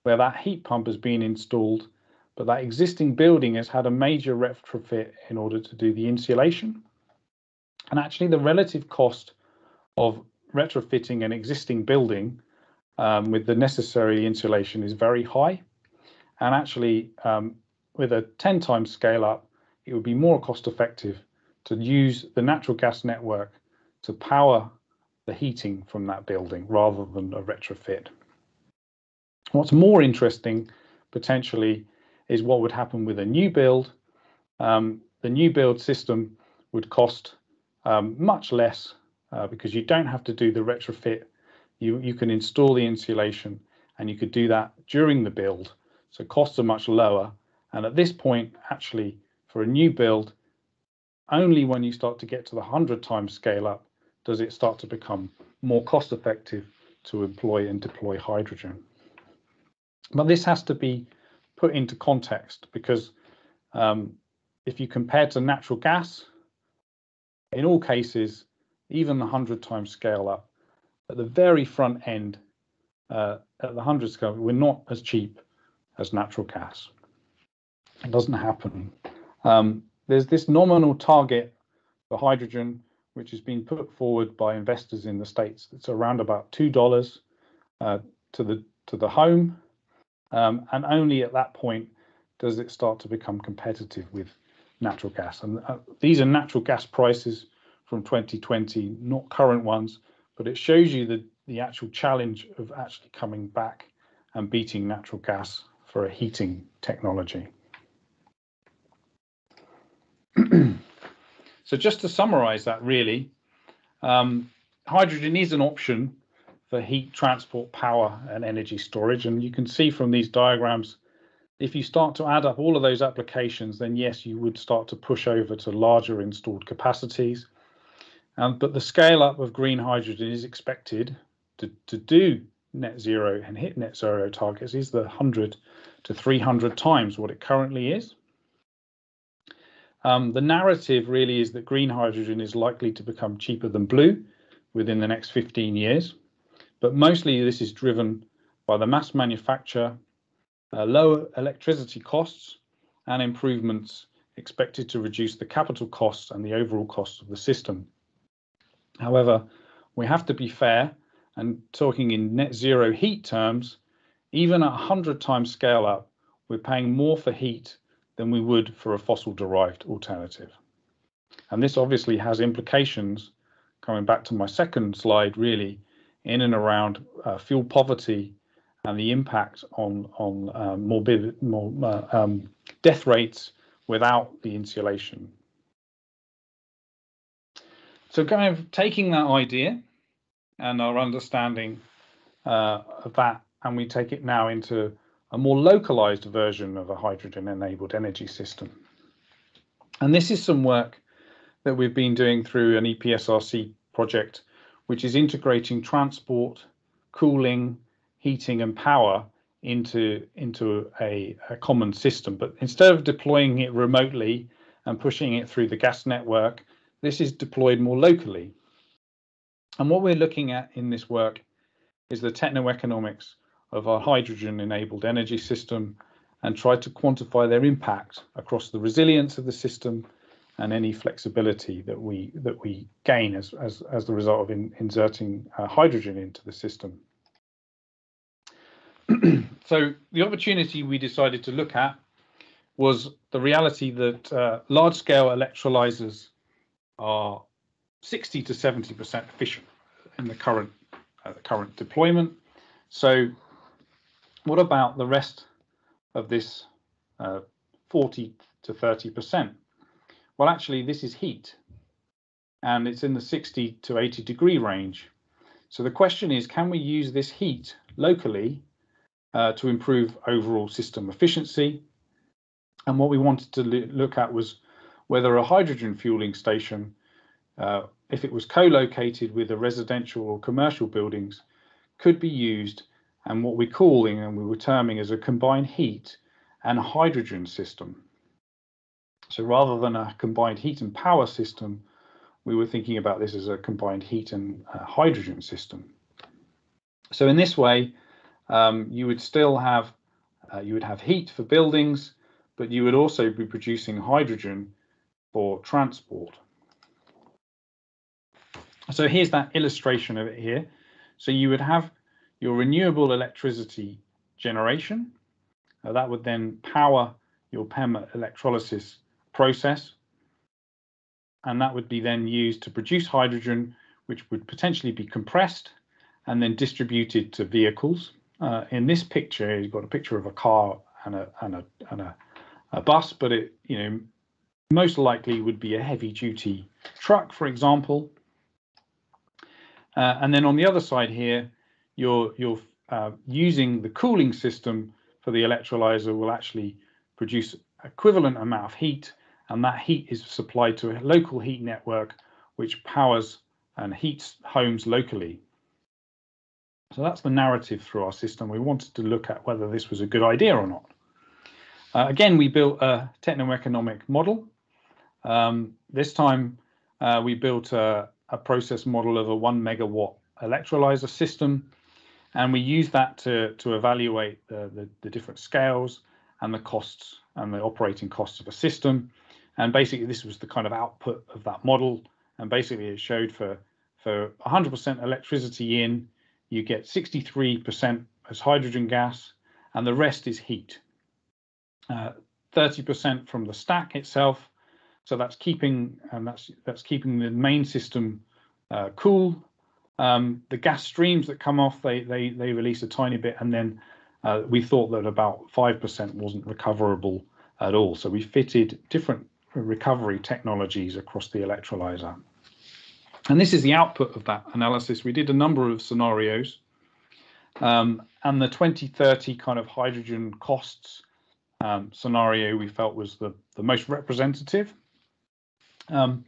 where that heat pump has been installed, but that existing building has had a major retrofit in order to do the insulation. And actually the relative cost of retrofitting an existing building with the necessary insulation is very high. And actually, with a 10 times scale up, it would be more cost effective to use the natural gas network to power the heating from that building rather than a retrofit. What's more interesting potentially is what would happen with a new build. The new build system would cost much less because you don't have to do the retrofit. You can install the insulation and you could do that during the build. So costs are much lower. And at this point, actually, for a new build, only when you start to get to the 100 times scale up does it start to become more cost effective to employ and deploy hydrogen. But this has to be put into context because if you compare to natural gas, in all cases, even the 100 times scale up, at the very front end, at the 100 scale, we're not as cheap as natural gas. It doesn't happen. There's this nominal target for hydrogen, which has been put forward by investors in the States. It's around about $2 to the home, and only at that point does it start to become competitive with natural gas. And these are natural gas prices from 2020, not current ones, but it shows you the actual challenge of actually coming back and beating natural gas for a heating technology. So just to summarize that really, hydrogen is an option for heat transport, power and energy storage. And you can see from these diagrams, if you start to add up all of those applications, then yes, you would start to push over to larger installed capacities. But the scale up of green hydrogen is expected to do net zero and hit net zero targets is the 100 to 300 times what it currently is. The narrative really is that green hydrogen is likely to become cheaper than blue within the next 15 years. But mostly this is driven by the mass manufacture, lower electricity costs and improvements expected to reduce the capital costs and the overall cost of the system. However, we have to be fair and talking in net zero heat terms, even at 100 times scale up, we're paying more for heat than we would for a fossil derived alternative. And this obviously has implications, coming back to my second slide really, in and around fuel poverty and the impact on death rates without the insulation. So kind of taking that idea and our understanding of that, and we take it now into a more localized version of a hydrogen-enabled energy system. And this is some work that we've been doing through an EPSRC project, which is integrating transport, cooling, heating and power into a common system. But instead of deploying it remotely and pushing it through the gas network, this is deployed more locally. And what we're looking at in this work is the techno-economics of our hydrogen-enabled energy system and try to quantify their impact across the resilience of the system and any flexibility that we gain as the result of inserting hydrogen into the system. So the opportunity we decided to look at was the reality that large-scale electrolyzers are 60 to 70% efficient in the current deployment. So what about the rest of this 40 to 30%? Well, actually, this is heat, and it's in the 60 to 80 degree range. So the question is, can we use this heat locally to improve overall system efficiency? And what we wanted to look at was whether a hydrogen fueling station, if it was co-located with a residential or commercial buildings, could be used and what we're calling and we were terming as a combined heat and hydrogen system. So rather than a combined heat and power system, we were thinking about this as a combined heat and hydrogen system. So in this way, you would still have heat for buildings, but you would also be producing hydrogen for transport. So here's that illustration of it here. So you would have your renewable electricity generation. That would then power your PEM electrolysis process, and that would be then used to produce hydrogen, which would potentially be compressed and then distributed to vehicles. In this picture, you've got a picture of a car and a bus, but it, most likely would be a heavy-duty truck, for example. And then on the other side here, you're using the cooling system for the electrolyzer will actually produce equivalent amount of heat, and that heat is supplied to a local heat network which powers and heats homes locally. So that's the narrative through our system. We wanted to look at whether this was a good idea or not. Again, we built a techno-economic model. This time we built a process model of a 1 megawatt electrolyzer system, and we used that to evaluate the different scales and the costs and the operating costs of a system. And basically this was the kind of output of that model, and basically it showed for 100% electricity in, you get 63% as hydrogen gas, and the rest is heat. 30% from the stack itself, so that's keeping the main system cool. The gas streams that come off, they release a tiny bit, and then we thought that about 5% wasn't recoverable at all. So we fitted different recovery technologies across the electrolyzer. And this is the output of that analysis. We did a number of scenarios, and the 2030 kind of hydrogen costs scenario we felt was the most representative. And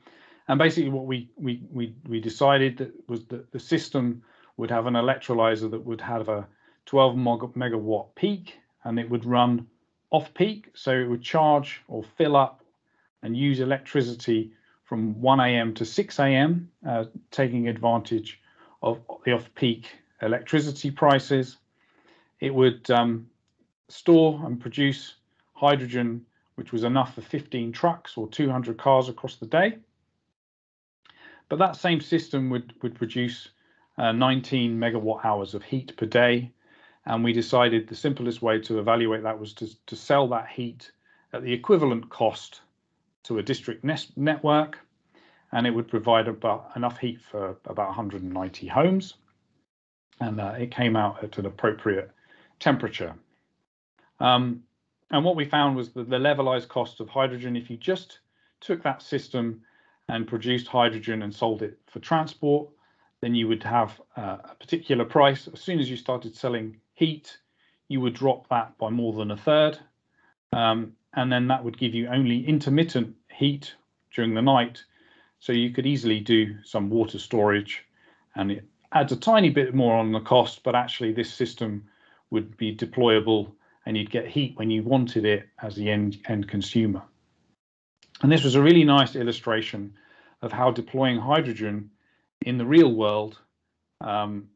basically what we decided was that the system would have an electrolyzer that would have a 12 megawatt peak, and it would run off peak. So it would charge or fill up and use electricity from 1 a.m. to 6 a.m., taking advantage of the off-peak electricity prices. It would store and produce hydrogen, which was enough for 15 trucks or 200 cars across the day. But that same system would produce 19 megawatt hours of heat per day. And we decided the simplest way to evaluate that was to sell that heat at the equivalent cost to a district network, and it would provide about enough heat for about 190 homes, and it came out at an appropriate temperature. And what we found was that the levelized cost of hydrogen, if you just took that system and produced hydrogen and sold it for transport, then you would have a particular price. As soon as you started selling heat, you would drop that by more than a third. And then that would give you only intermittent heat during the night. So you could easily do some water storage, and it adds a tiny bit more on the cost, but actually this system would be deployable and you'd get heat when you wanted it as the end consumer. And this was a really nice illustration of how deploying hydrogen in the real world and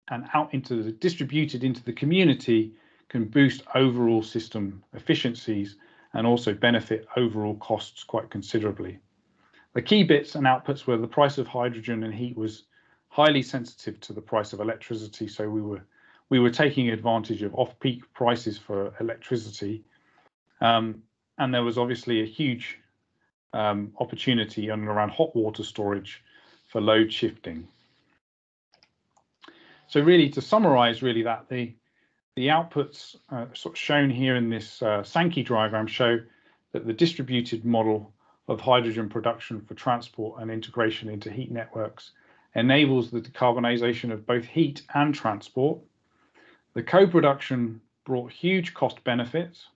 out into the distributed into the community can boost overall system efficiencies and also benefit overall costs quite considerably. The key bits and outputs were the price of hydrogen and heat was highly sensitive to the price of electricity, so we were taking advantage of off-peak prices for electricity, and there was obviously a huge opportunity on and around hot water storage for load shifting. So really, to summarize really that the outputs sort of shown here in this Sankey diagram show that the distributed model of hydrogen production for transport and integration into heat networks enables the decarbonization of both heat and transport. The co-production brought huge cost benefits.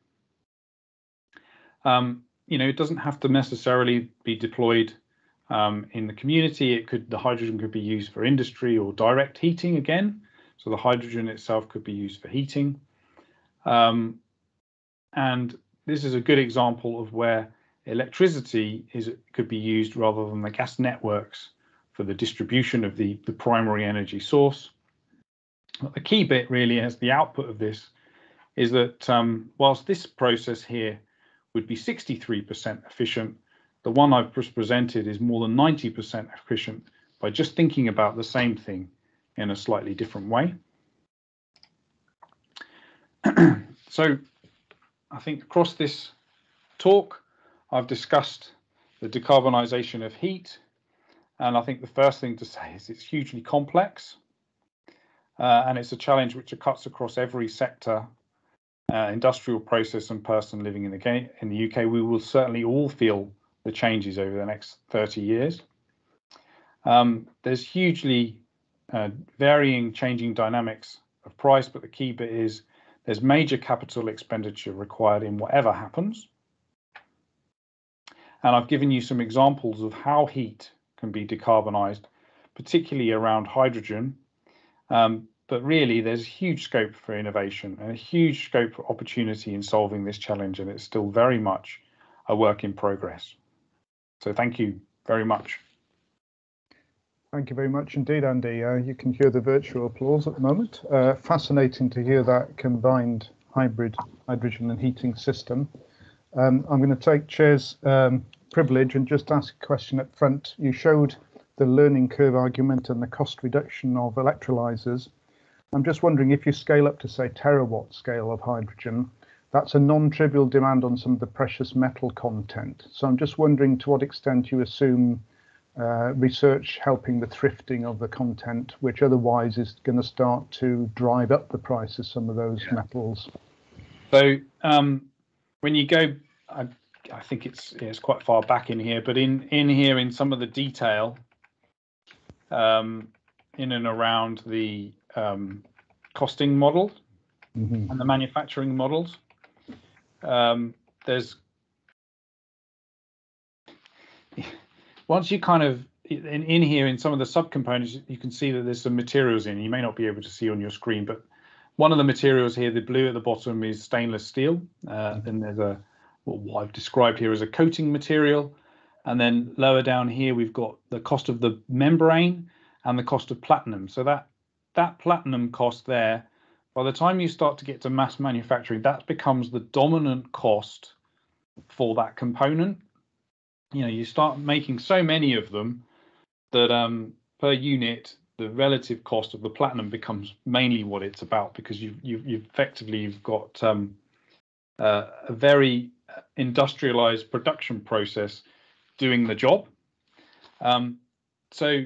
It doesn't have to necessarily be deployed in the community. The hydrogen could be used for industry or direct heating again. So the hydrogen itself could be used for heating. And this is a good example of where electricity could be used rather than the gas networks for the distribution of the primary energy source. But the key bit really as the output of this is that whilst this process here would be 63% efficient, the one I've just presented is more than 90% efficient by just thinking about the same thing in a slightly different way. So I think across this talk, I've discussed the decarbonisation of heat. And I think the first thing to say is it's hugely complex. And it's a challenge which cuts across every sector, industrial process and person living in the UK. We will certainly all feel the changes over the next 30 years. There's hugely varying, changing dynamics of price, but the key bit is there's major capital expenditure required in whatever happens. And I've given you some examples of how heat can be decarbonised, particularly around hydrogen. But really, there's huge scope for innovation and a huge scope for opportunity in solving this challenge, and it's still very much a work in progress. So thank you very much. Thank you very much indeed, Andy. You can hear the virtual applause at the moment. Fascinating to hear that combined hybrid hydrogen and heating system. I'm going to take Chair's privilege and just ask a question up front. You showed the learning curve argument and the cost reduction of electrolyzers. I'm just wondering, if you scale up to, say, terawatt scale of hydrogen, that's a non-trivial demand on some of the precious metal content. So I'm just wondering to what extent you assume research helping the thrifting of the content, which otherwise is going to start to drive up the price of some of those metals. So when you go, I think it's quite far back in here, but in here in some of the detail, in and around the costing model and the manufacturing models, there's once you kind of in here in some of the subcomponents, you can see that there's some materials in. You may not be able to see on your screen, but one of the materials here, the blue at the bottom, is stainless steel. Then there's what I've described here as a coating material, and then lower down here we've got the cost of the membrane and the cost of platinum. So that platinum cost there, by the time you start to get to mass manufacturing, that becomes the dominant cost for that component. You know, you start making so many of them that per unit, the relative cost of the platinum becomes mainly what it's about, because you've got a very industrialized production process doing the job. So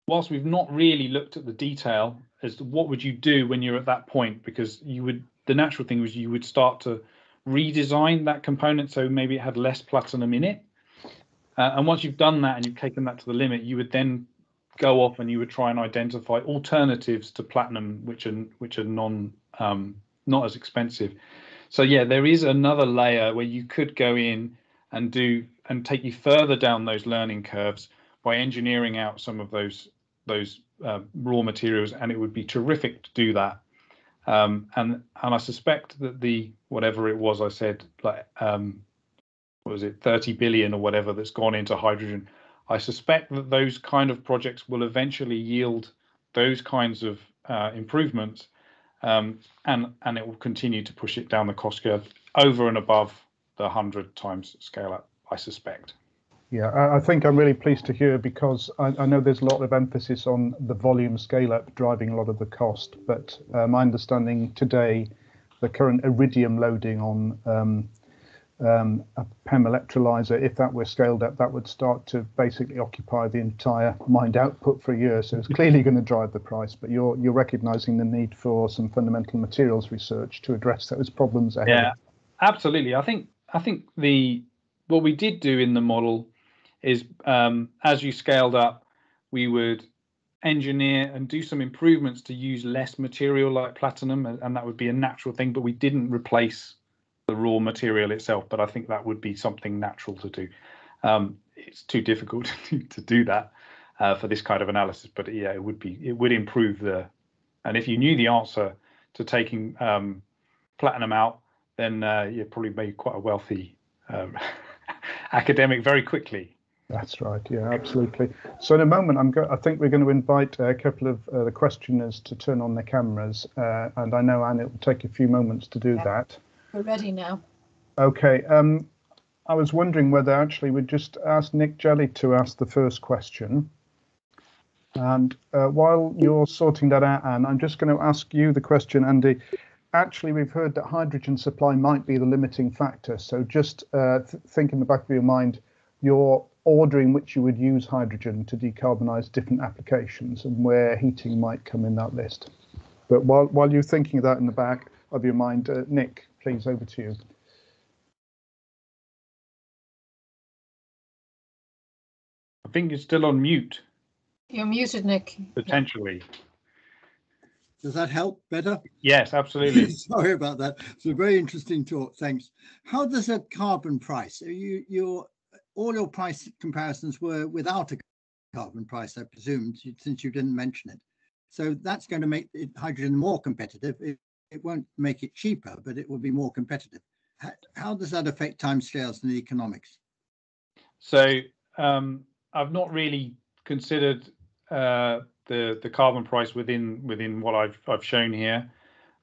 whilst we've not really looked at the detail as to what would you do when you're at that point, because the natural thing was you would start to redesign that component so maybe it had less platinum in it. And once you've done that and you've taken that to the limit, you would then go off and you would try and identify alternatives to platinum, which are not as expensive. So yeah, there is another layer where you could go in and take you further down those learning curves by engineering out some of those raw materials, and it would be terrific to do that. And I suspect that whatever it was I said, like what was it, 30 billion or whatever that's gone into hydrogen, I suspect that those kind of projects will eventually yield those kinds of improvements, and it will continue to push it down the cost curve over and above the 100 times scale up, I suspect. Yeah, I think I'm really pleased to hear, because I know there's a lot of emphasis on the volume scale up driving a lot of the cost, but my understanding today, the current iridium loading on a PEM electrolyzer, if that were scaled up, that would start to basically occupy the entire mined output for a year. So it's clearly going to drive the price, but you're recognizing the need for some fundamental materials research to address those problems ahead. Yeah, absolutely. I think what we did do in the model is, as you scaled up, we would engineer and do some improvements to use less material like platinum, and that would be a natural thing, but we didn't replace the raw material itself. But I think that would be something natural to do. It's too difficult to do that for this kind of analysis, but yeah, it would improve and if you knew the answer to taking platinum out, then you probably made quite a wealthy academic very quickly. That's right. Yeah, absolutely. So in a moment, I think we're going to invite a couple of the questioners to turn on their cameras, and I know, Anne, it will take a few moments to do that. We're ready now. Okay. I was wondering whether actually we'd just ask Nick Jelly to ask the first question. And while you're sorting that out, Anne, I'm just going to ask you the question, Andy. Actually, we've heard that hydrogen supply might be the limiting factor. So just think in the back of your mind, you're ordering which you would use hydrogen to decarbonise different applications and where heating might come in that list. But while you're thinking of that in the back of your mind, Nick, please, over to you. I think you're still on mute. You're muted, Nick. Potentially. Does that help better? Yes, absolutely. Sorry about that. It's a very interesting talk. Thanks. How does a carbon price? All your price comparisons were without a carbon price, I presume, since you didn't mention it. So that's going to make hydrogen more competitive. It won't make it cheaper, but it will be more competitive. How does that affect timescales and economics? So I've not really considered the carbon price within what I've shown here.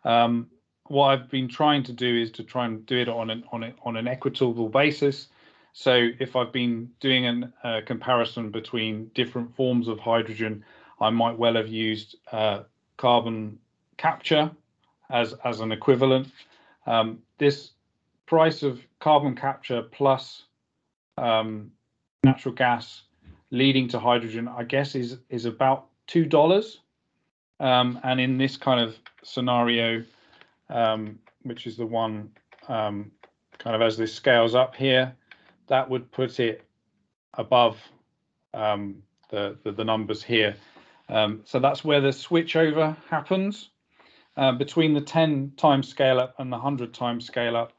What I've been trying to do is to try and do it on an equitable basis. So if I've been doing a comparison between different forms of hydrogen, I might well have used carbon capture as an equivalent. This price of carbon capture plus natural gas leading to hydrogen, I guess, is about $2. And in this kind of scenario, which is the one kind of as this scales up here, that would put it above the numbers here. So that's where the switchover happens between the 10 times scale up and the 100 times scale up.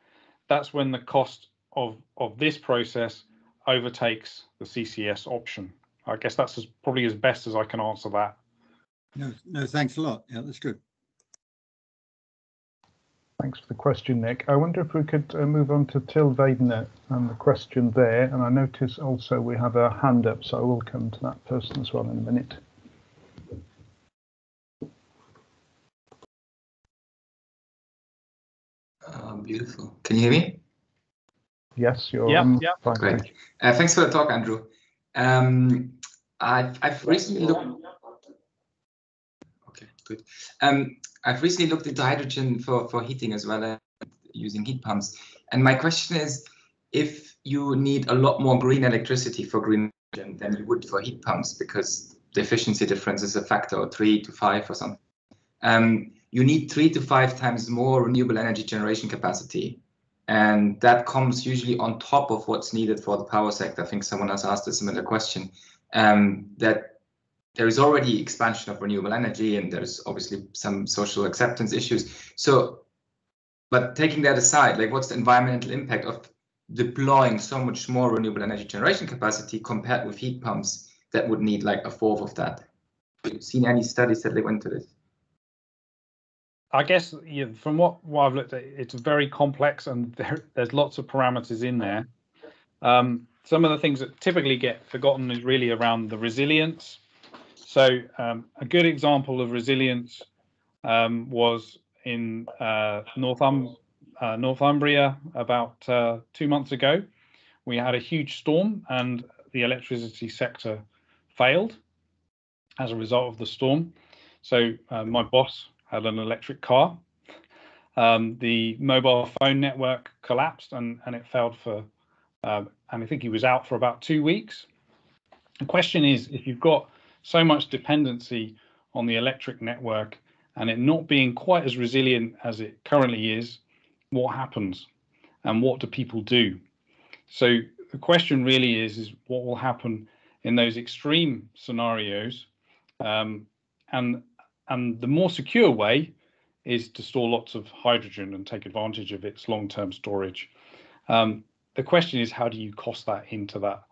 That's when the cost of this process overtakes the CCS option. I guess that's probably as best as I can answer that. No, thanks a lot. Yeah, that's good. Thanks for the question, Nick. I wonder if we could move on to Till Vadener and the question there. And I notice also we have a hand up, so I will come to that person as well in a minute. Beautiful. Can you hear me? Yes, you're on. Fine, great. Thanks for the talk, Andrew. I've recently looked. Okay, good. I've recently looked into hydrogen for heating as well as using heat pumps. And my question is, if you need a lot more green electricity for green hydrogen than you would for heat pumps, because the efficiency difference is a factor of 3 to 5 or something, you need 3 to 5 times more renewable energy generation capacity. And that comes usually on top of what's needed for the power sector. I think someone else asked a similar question, that there is already expansion of renewable energy and there's obviously some social acceptance issues. So, but taking that aside, like what's the environmental impact of deploying so much more renewable energy generation capacity compared with heat pumps that would need like a fourth of that? Have you seen any studies that look into this? I guess from what I've looked at, it's very complex and there's lots of parameters in there. Some of the things that typically get forgotten is really around the resilience. So a good example of resilience was in Northumbria about 2 months ago. We had a huge storm and the electricity sector failed as a result of the storm. So my boss had an electric car. The mobile phone network collapsed and it failed for, and I think he was out for about 2 weeks. The question is, if you've got so much dependency on the electric network and it not being quite as resilient as it currently is, what happens and what do people do? So the question really is what will happen in those extreme scenarios, and the more secure way is to store lots of hydrogen and take advantage of its long-term storage. The question is, how do you cost that into that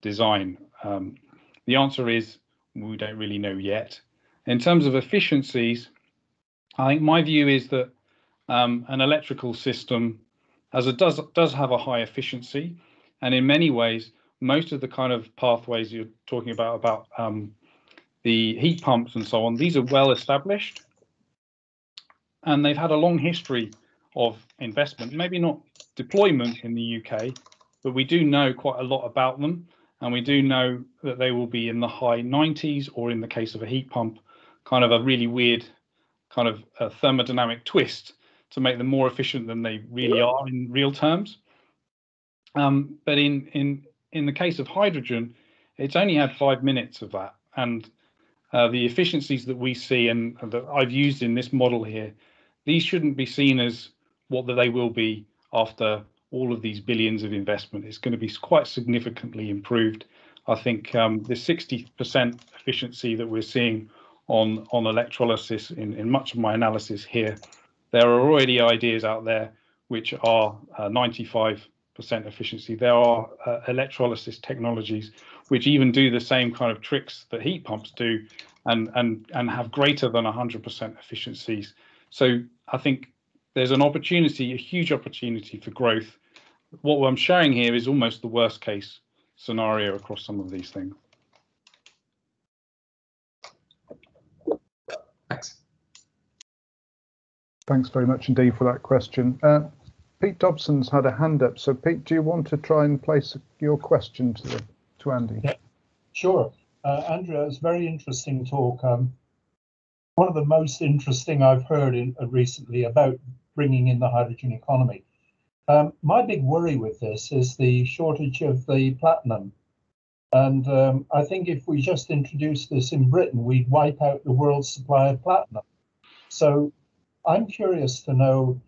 design? The answer is we don't really know yet. In terms of efficiencies, I think my view is that an electrical system, as it does have a high efficiency, and in many ways, most of the kind of pathways you're talking about the heat pumps and so on, these are well established and they've had a long history of investment, maybe not deployment in the UK, but we do know quite a lot about them and we do know that they will be in the high 90s, or in the case of a heat pump, kind of a really weird kind of a thermodynamic twist to make them more efficient than they really are in real terms. But in the case of hydrogen, it's only had 5 minutes of that, and the efficiencies that we see and that I've used in this model here, these shouldn't be seen as what they will be after all of these billions of investment. It's going to be quite significantly improved. I think the 60% efficiency that we're seeing on electrolysis in much of my analysis here, there are already ideas out there which are 95% efficiency. There are electrolysis technologies which even do the same kind of tricks that heat pumps do, and have greater than 100% efficiencies. So I think there's an opportunity, a huge opportunity for growth. What I'm showing here is almost the worst case scenario across some of these things. Thanks. Thanks very much indeed for that question. Pete Dobson's had a hand up. So Pete, do you want to try and place your question to Andy? Yeah, sure. Andrea, it's very interesting talk. One of the most interesting I've heard recently about bringing in the hydrogen economy. My big worry with this is the shortage of the platinum. And I think if we just introduced this in Britain, we'd wipe out the world's supply of platinum. So I'm curious to know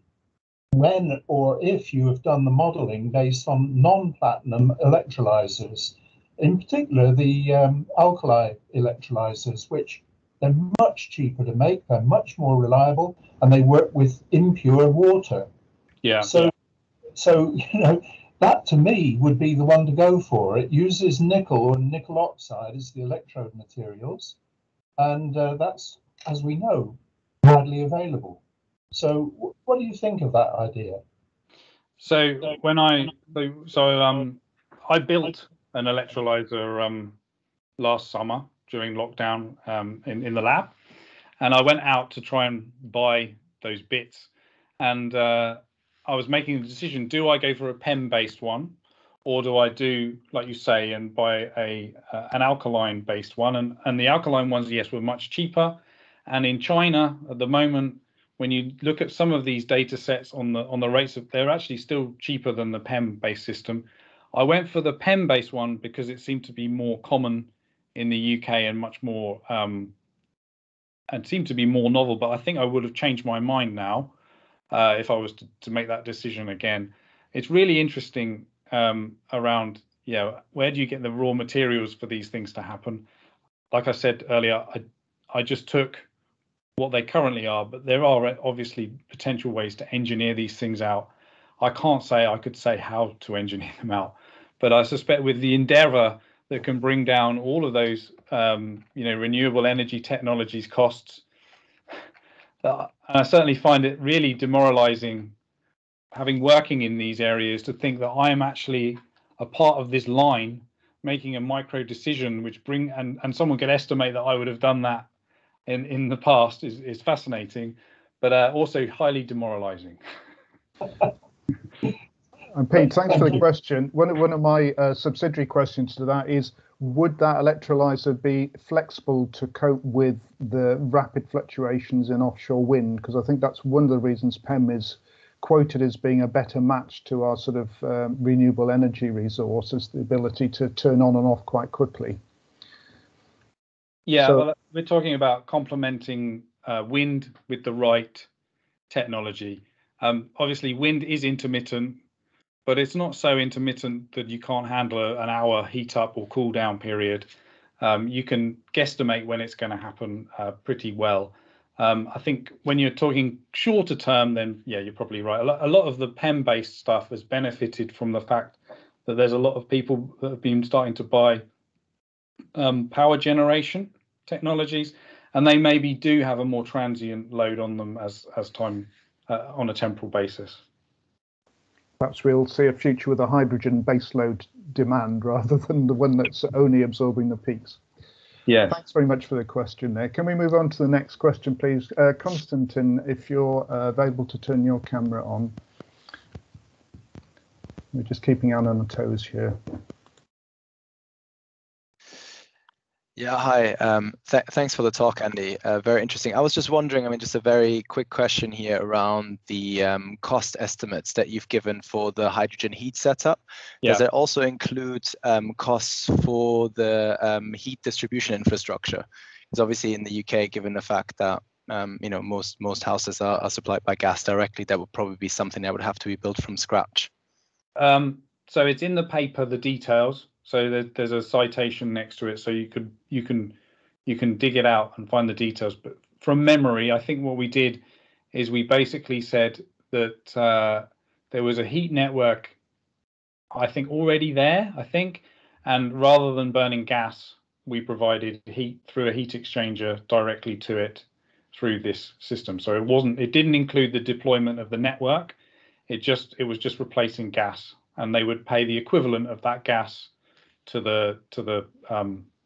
when or if you have done the modeling based on non-platinum electrolyzers, in particular the alkali electrolyzers, which they're much cheaper to make, they're much more reliable, and they work with impure water. Yeah. So you know, that to me would be the one to go for. It uses nickel and nickel oxide as the electrode materials, and that's, as we know, widely available. So what do you think of that idea? So when I built an electrolyzer last summer during lockdown in the lab, and I went out to try and buy those bits, and I was making the decision: do I go for a PEM-based one, or do I do like you say and buy an alkaline-based one? And the alkaline ones, yes, were much cheaper. And in China at the moment, when you look at some of these data sets on the rates of, they're actually still cheaper than the PEM-based system. I went for the PEM-based one because it seemed to be more common in the UK and much more and seemed to be more novel. But I think I would have changed my mind now if I was to make that decision again. It's really interesting around, where do you get the raw materials for these things to happen? Like I said earlier, I just took what they currently are, but there are obviously potential ways to engineer these things out. I can't say I could say how to engineer them out, but I suspect with the endeavor that can bring down all of those renewable energy technologies costs, I certainly find it really demoralizing, having working in these areas, to think that I am actually a part of this line making a micro decision which and someone could estimate that I would have done that in the past is fascinating, but also highly demoralizing. And Pete, thanks for the question. One of my subsidiary questions to that is, would that electrolyzer be flexible to cope with the rapid fluctuations in offshore wind? Because I think that's one of the reasons PEM is quoted as being a better match to our sort of renewable energy resources, the ability to turn on and off quite quickly. Yeah, well, we're talking about complementing wind with the right technology. Obviously, wind is intermittent, but it's not so intermittent that you can't handle an hour heat up or cool down period. You can guesstimate when it's going to happen pretty well. I think when you're talking shorter term, then yeah, you're probably right. A lot of the PEM-based stuff has benefited from the fact that there's a lot of people that have been starting to buy power generation technologies, and they maybe do have a more transient load on them as time on a temporal basis. Perhaps we'll see a future with a hydrogen baseload demand rather than the one that's only absorbing the peaks. Yeah. Thanks very much for the question there. Can we move on to the next question, please? Konstantin, if you're available to turn your camera on. We're just keeping Anne on the toes here. Yeah, hi. Thanks for the talk, Andy. Very interesting. I was just wondering, I mean, just a very quick question here around the cost estimates that you've given for the hydrogen heat setup. Does it also include costs for the heat distribution infrastructure? Because obviously in the UK, given the fact that you know, most houses are supplied by gas directly, that would probably be something that would have to be built from scratch. So it's in the paper, the details. So there's a citation next to it, so you can dig it out and find the details. But from memory, I think what we did is we basically said that there was a heat network, I think, already there, and rather than burning gas, we provided heat through a heat exchanger directly to it through this system. So it didn't include the deployment of the network. It was just replacing gas, and they would pay the equivalent of that gas to the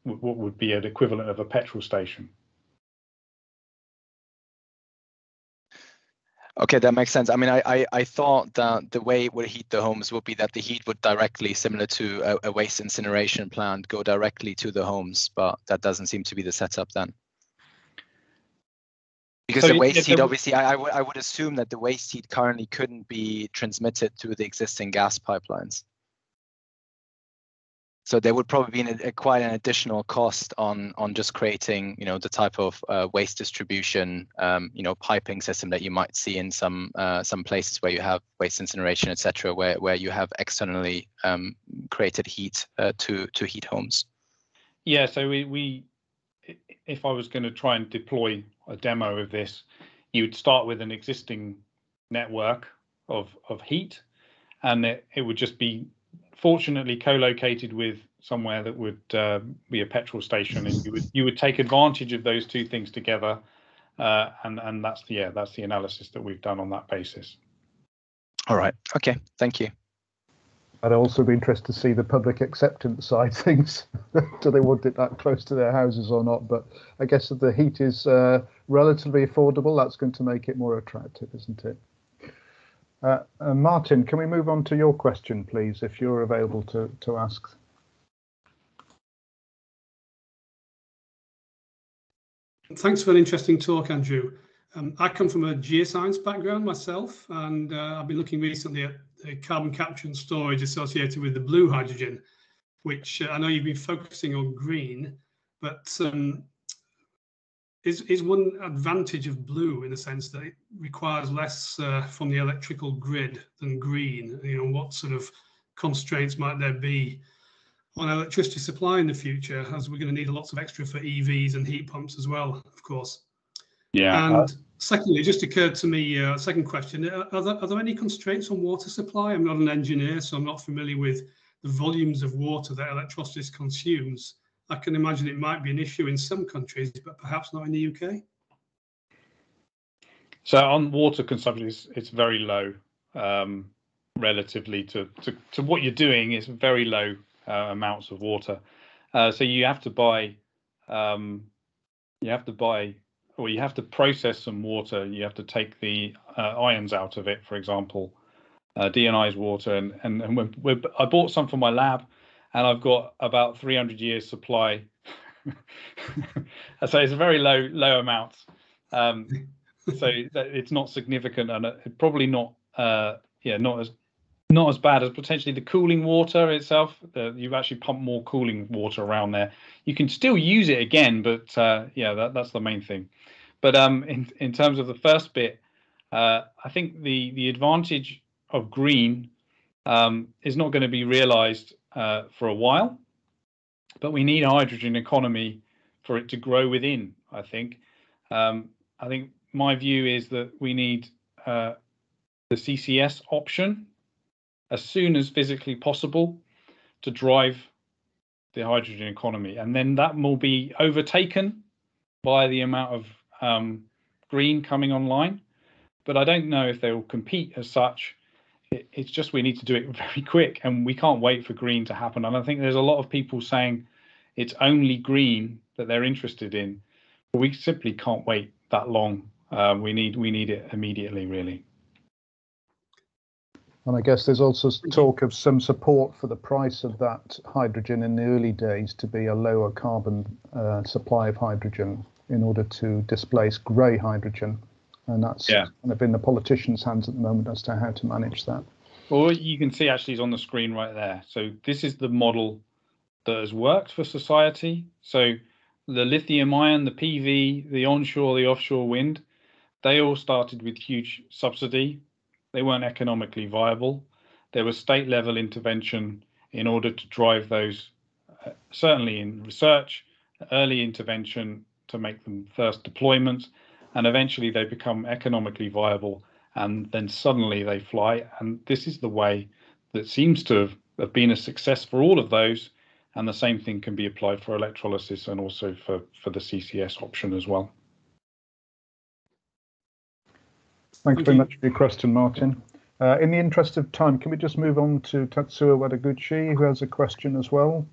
what would be an equivalent of a petrol station. Okay, that makes sense. I mean, I thought that the way it would heat the homes would be that the heat would directly, similar to a waste incineration plant, go directly to the homes, but that doesn't seem to be the setup then. Because so the waste heat, obviously, I would assume that the waste heat currently couldn't be transmitted to the existing gas pipelines. So there would probably be quite an additional cost on just creating, you know, the type of waste distribution, you know, piping system that you might see in some places where you have waste incineration, etc., where you have externally created heat to heat homes. Yeah. So if I was going to try and deploy a demo of this, you would start with an existing network of heat, and it would just be fortunately co-located with somewhere that would be a petrol station, and you would take advantage of those two things together, and that's the analysis that we've done on that basis. All right. Okay. Thank you. I'd also be interested to see the public acceptance side of things. Do they want it that close to their houses or not? But I guess if the heat is relatively affordable, that's going to make it more attractive, isn't it? Martin, can we move on to your question, please, if you're available to ask? Thanks for an interesting talk, Andrew. I come from a geoscience background myself, and I've been looking recently at the carbon capture and storage associated with the blue hydrogen, which I know you've been focusing on green, but is one advantage of blue in the sense that it requires less from the electrical grid than green? You know, what sort of constraints might there be on electricity supply in the future, as we're going to need lots of extra for EVs and heat pumps as well, of course. Yeah. And secondly, it just occurred to me, second question, are there any constraints on water supply? I'm not an engineer, so I'm not familiar with the volumes of water that electrolysis consumes. I can imagine it might be an issue in some countries, but perhaps not in the UK. So on water consumption, it's very low relatively to what you're doing. Is very low amounts of water. So you have to buy, or you have to process some water. You have to take the ions out of it, for example, deionized water. And I bought some for my lab, and I've got about 300 years supply. So it's a very low amount. So it's not significant, and probably not not as bad as potentially the cooling water itself. You've actually pumped more cooling water around there. You can still use it again, but that's the main thing. But in terms of the first bit, I think the advantage of green is not going to be realized for a while, but we need a hydrogen economy for it to grow within. I think my view is that we need the CCS option as soon as physically possible to drive the hydrogen economy, and then that will be overtaken by the amount of green coming online. But I don't know if they will compete as such. It's just we need to do it very quick, and we can't wait for green to happen. And I think there's a lot of people saying it's only green that they're interested in, but we simply can't wait that long. We need it immediately, really. And I guess there's also talk of some support for the price of that hydrogen in the early days to be a lower carbon supply of hydrogen in order to displace grey hydrogen. And that's kind of in the politicians' hands at the moment as to how to manage that. Well, you can see actually is on the screen right there. So this is the model that has worked for society. So the lithium ion, the PV, the onshore, the offshore wind, they all started with huge subsidy. They weren't economically viable. There was state level intervention in order to drive those, certainly in research, early intervention to make them first deployments, and eventually they become economically viable, and then suddenly they fly. And this is the way that seems to have been a success for all of those. And the same thing can be applied for electrolysis and also for the CCS option as well. Thanks very much for your question, Martin. In the interest of time, can we just move on to Tatsuo Wadaguchi, who has a question as well?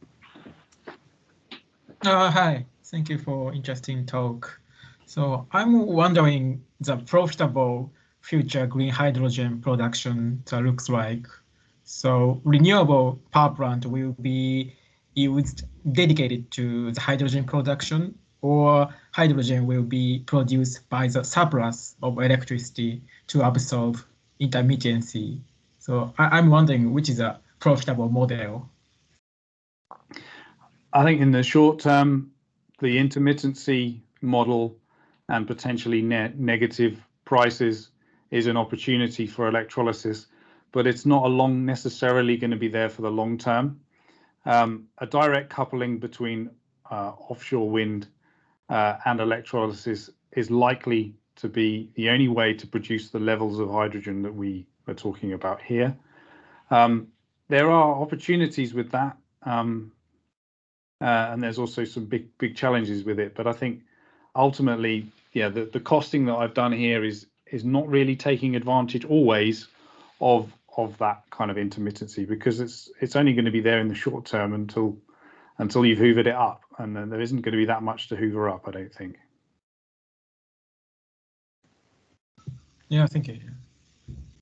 Hi, thank you for interesting talk. So I'm wondering the profitable future green hydrogen production that looks like. So renewable power plant will be used dedicated to the hydrogen production, or hydrogen will be produced by the surplus of electricity to absorb intermittency. So I'm wondering which is a profitable model. I think in the short term, the intermittency model and potentially negative prices is an opportunity for electrolysis, but it's not necessarily going to be there for the long term. A direct coupling between offshore wind and electrolysis is likely to be the only way to produce the levels of hydrogen that we are talking about here. There are opportunities with that, and there's also some big challenges with it. But I think ultimately, yeah, the costing that I've done here is not really taking advantage always of that kind of intermittency, because it's only going to be there in the short term until you've hoovered it up, and then there isn't going to be that much to hoover up, I don't think. Yeah, thank you.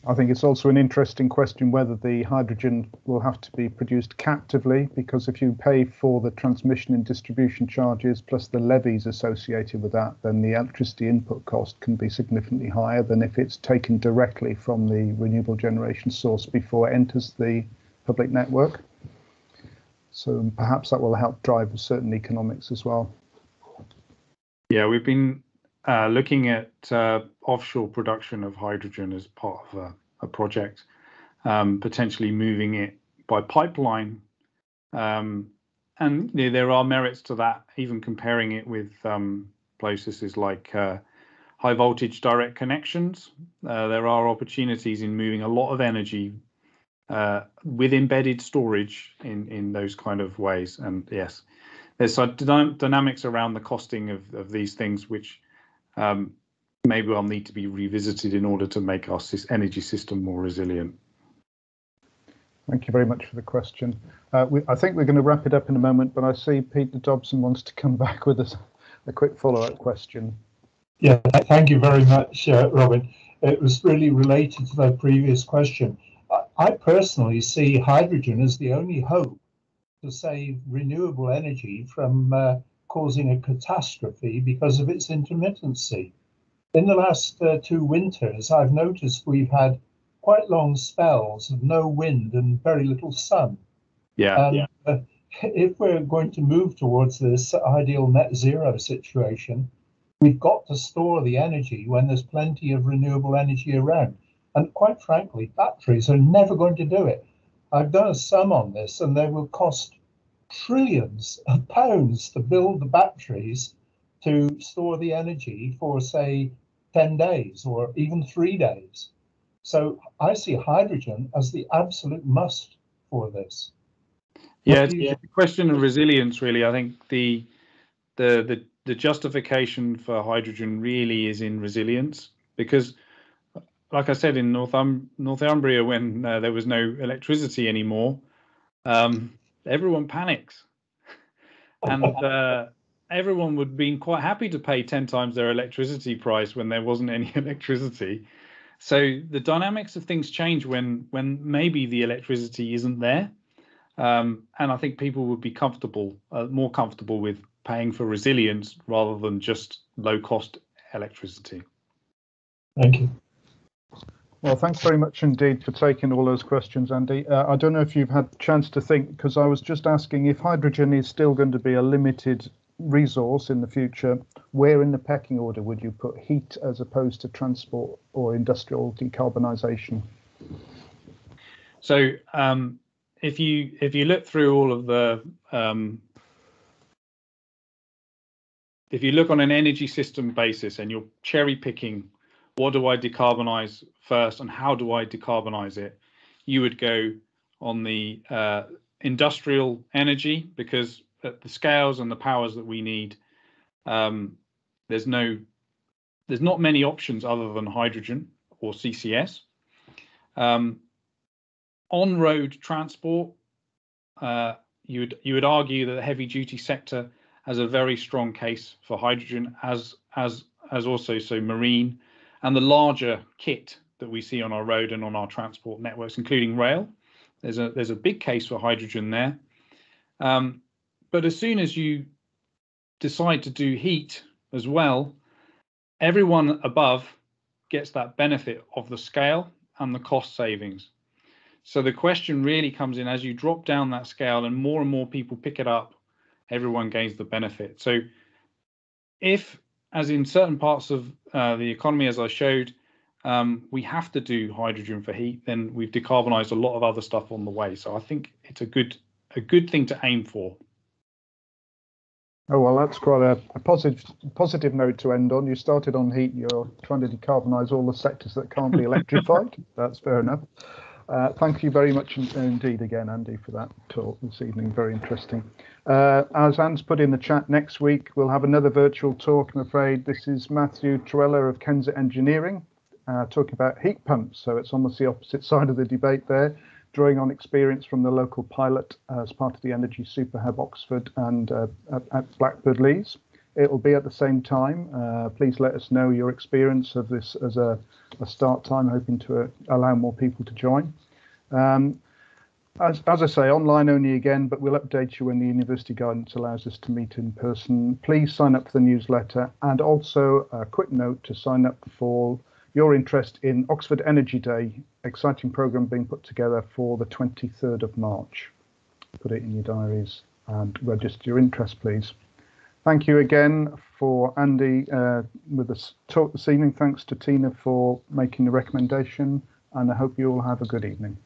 I think it's also an interesting question whether the hydrogen will have to be produced captively, because if you pay for the transmission and distribution charges plus the levies associated with that, then the electricity input cost can be significantly higher than if it's taken directly from the renewable generation source before it enters the public network. So perhaps that will help drive certain economics as well. Yeah, we've been looking at offshore production of hydrogen as part of a project, potentially moving it by pipeline. And there are merits to that, even comparing it with processes like high voltage direct connections. There are opportunities in moving a lot of energy with embedded storage in those kind of ways. And yes, there's dynamics around the costing of these things, which maybe will need to be revisited in order to make our energy system more resilient. Thank you very much for the question. I think we're going to wrap it up in a moment, but I see Peter Dobson wants to come back with us a quick follow-up question. Yeah, thank you very much, Robin. It was really related to the previous question. I personally see hydrogen as the only hope to save renewable energy from causing a catastrophe because of its intermittency. In the last 2 winters, I've noticed we've had quite long spells of no wind and very little sun. Yeah. If we're going to move towards this ideal net zero situation, we've got to store the energy when there's plenty of renewable energy around. And quite frankly, batteries are never going to do it. I've done a sum on this, and they will cost trillions of pounds to build the batteries to store the energy for, say, 10 days or even 3 days. So I see hydrogen as the absolute must for this. Yeah, it's a question of resilience, really. I think the justification for hydrogen really is in resilience, because, like I said, in Northumbria, when there was no electricity anymore, everyone panics, and everyone would be quite happy to pay 10 times their electricity price when there wasn't any electricity. So the dynamics of things change when maybe the electricity isn't there, and I think people would be more comfortable with paying for resilience rather than just low-cost electricity. Thank you. Well, thanks very much indeed for taking all those questions, Andy. I don't know if you've had a chance to think, because I was just asking if hydrogen is still going to be a limited resource in the future, where in the pecking order would you put heat as opposed to transport or industrial decarbonisation? So if you look through all of the if you look on an energy system basis and you're cherry picking, what do I decarbonise first and how do I decarbonise it? You would go on the industrial energy, because at the scales and the powers that we need, there's not many options other than hydrogen or CCS. On-road transport, you would argue that the heavy duty sector has a very strong case for hydrogen, as also marine, and the larger kit that we see on our road and on our transport networks, including rail. There's a big case for hydrogen there. But as soon as you decide to do heat as well, everyone above gets that benefit of the scale and the cost savings. So the question really comes in as you drop down that scale and more people pick it up, everyone gains the benefit. So if, as in certain parts of the economy, as I showed, we have to do hydrogen for heat, then we've decarbonised a lot of other stuff on the way. So I think it's a good thing to aim for. Oh, well, that's quite a positive note to end on. You started on heat, you're trying to decarbonise all the sectors that can't be electrified. That's fair enough. Thank you very much indeed again, Andy, for that talk this evening. Very interesting. As Anne's put in the chat, next week we'll have another virtual talk, I'm afraid. This is Matthew Trella of Kenza Engineering, talking about heat pumps. So it's almost the opposite side of the debate there, drawing on experience from the local pilot as part of the Energy Super Hub Oxford and at Blackbird Leys. It will be at the same time. Please let us know your experience of this as a start time, hoping to allow more people to join. As I say, online only again, but we'll update you when the university guidance allows us to meet in person. Please sign up for the newsletter, and also a quick note to sign up for your interest in Oxford Energy Day, exciting programme being put together for the 23rd of March. Put it in your diaries and register your interest, please. Thank you again for Andy with the talk this evening. Thanks to Tina for making the recommendation, and I hope you all have a good evening.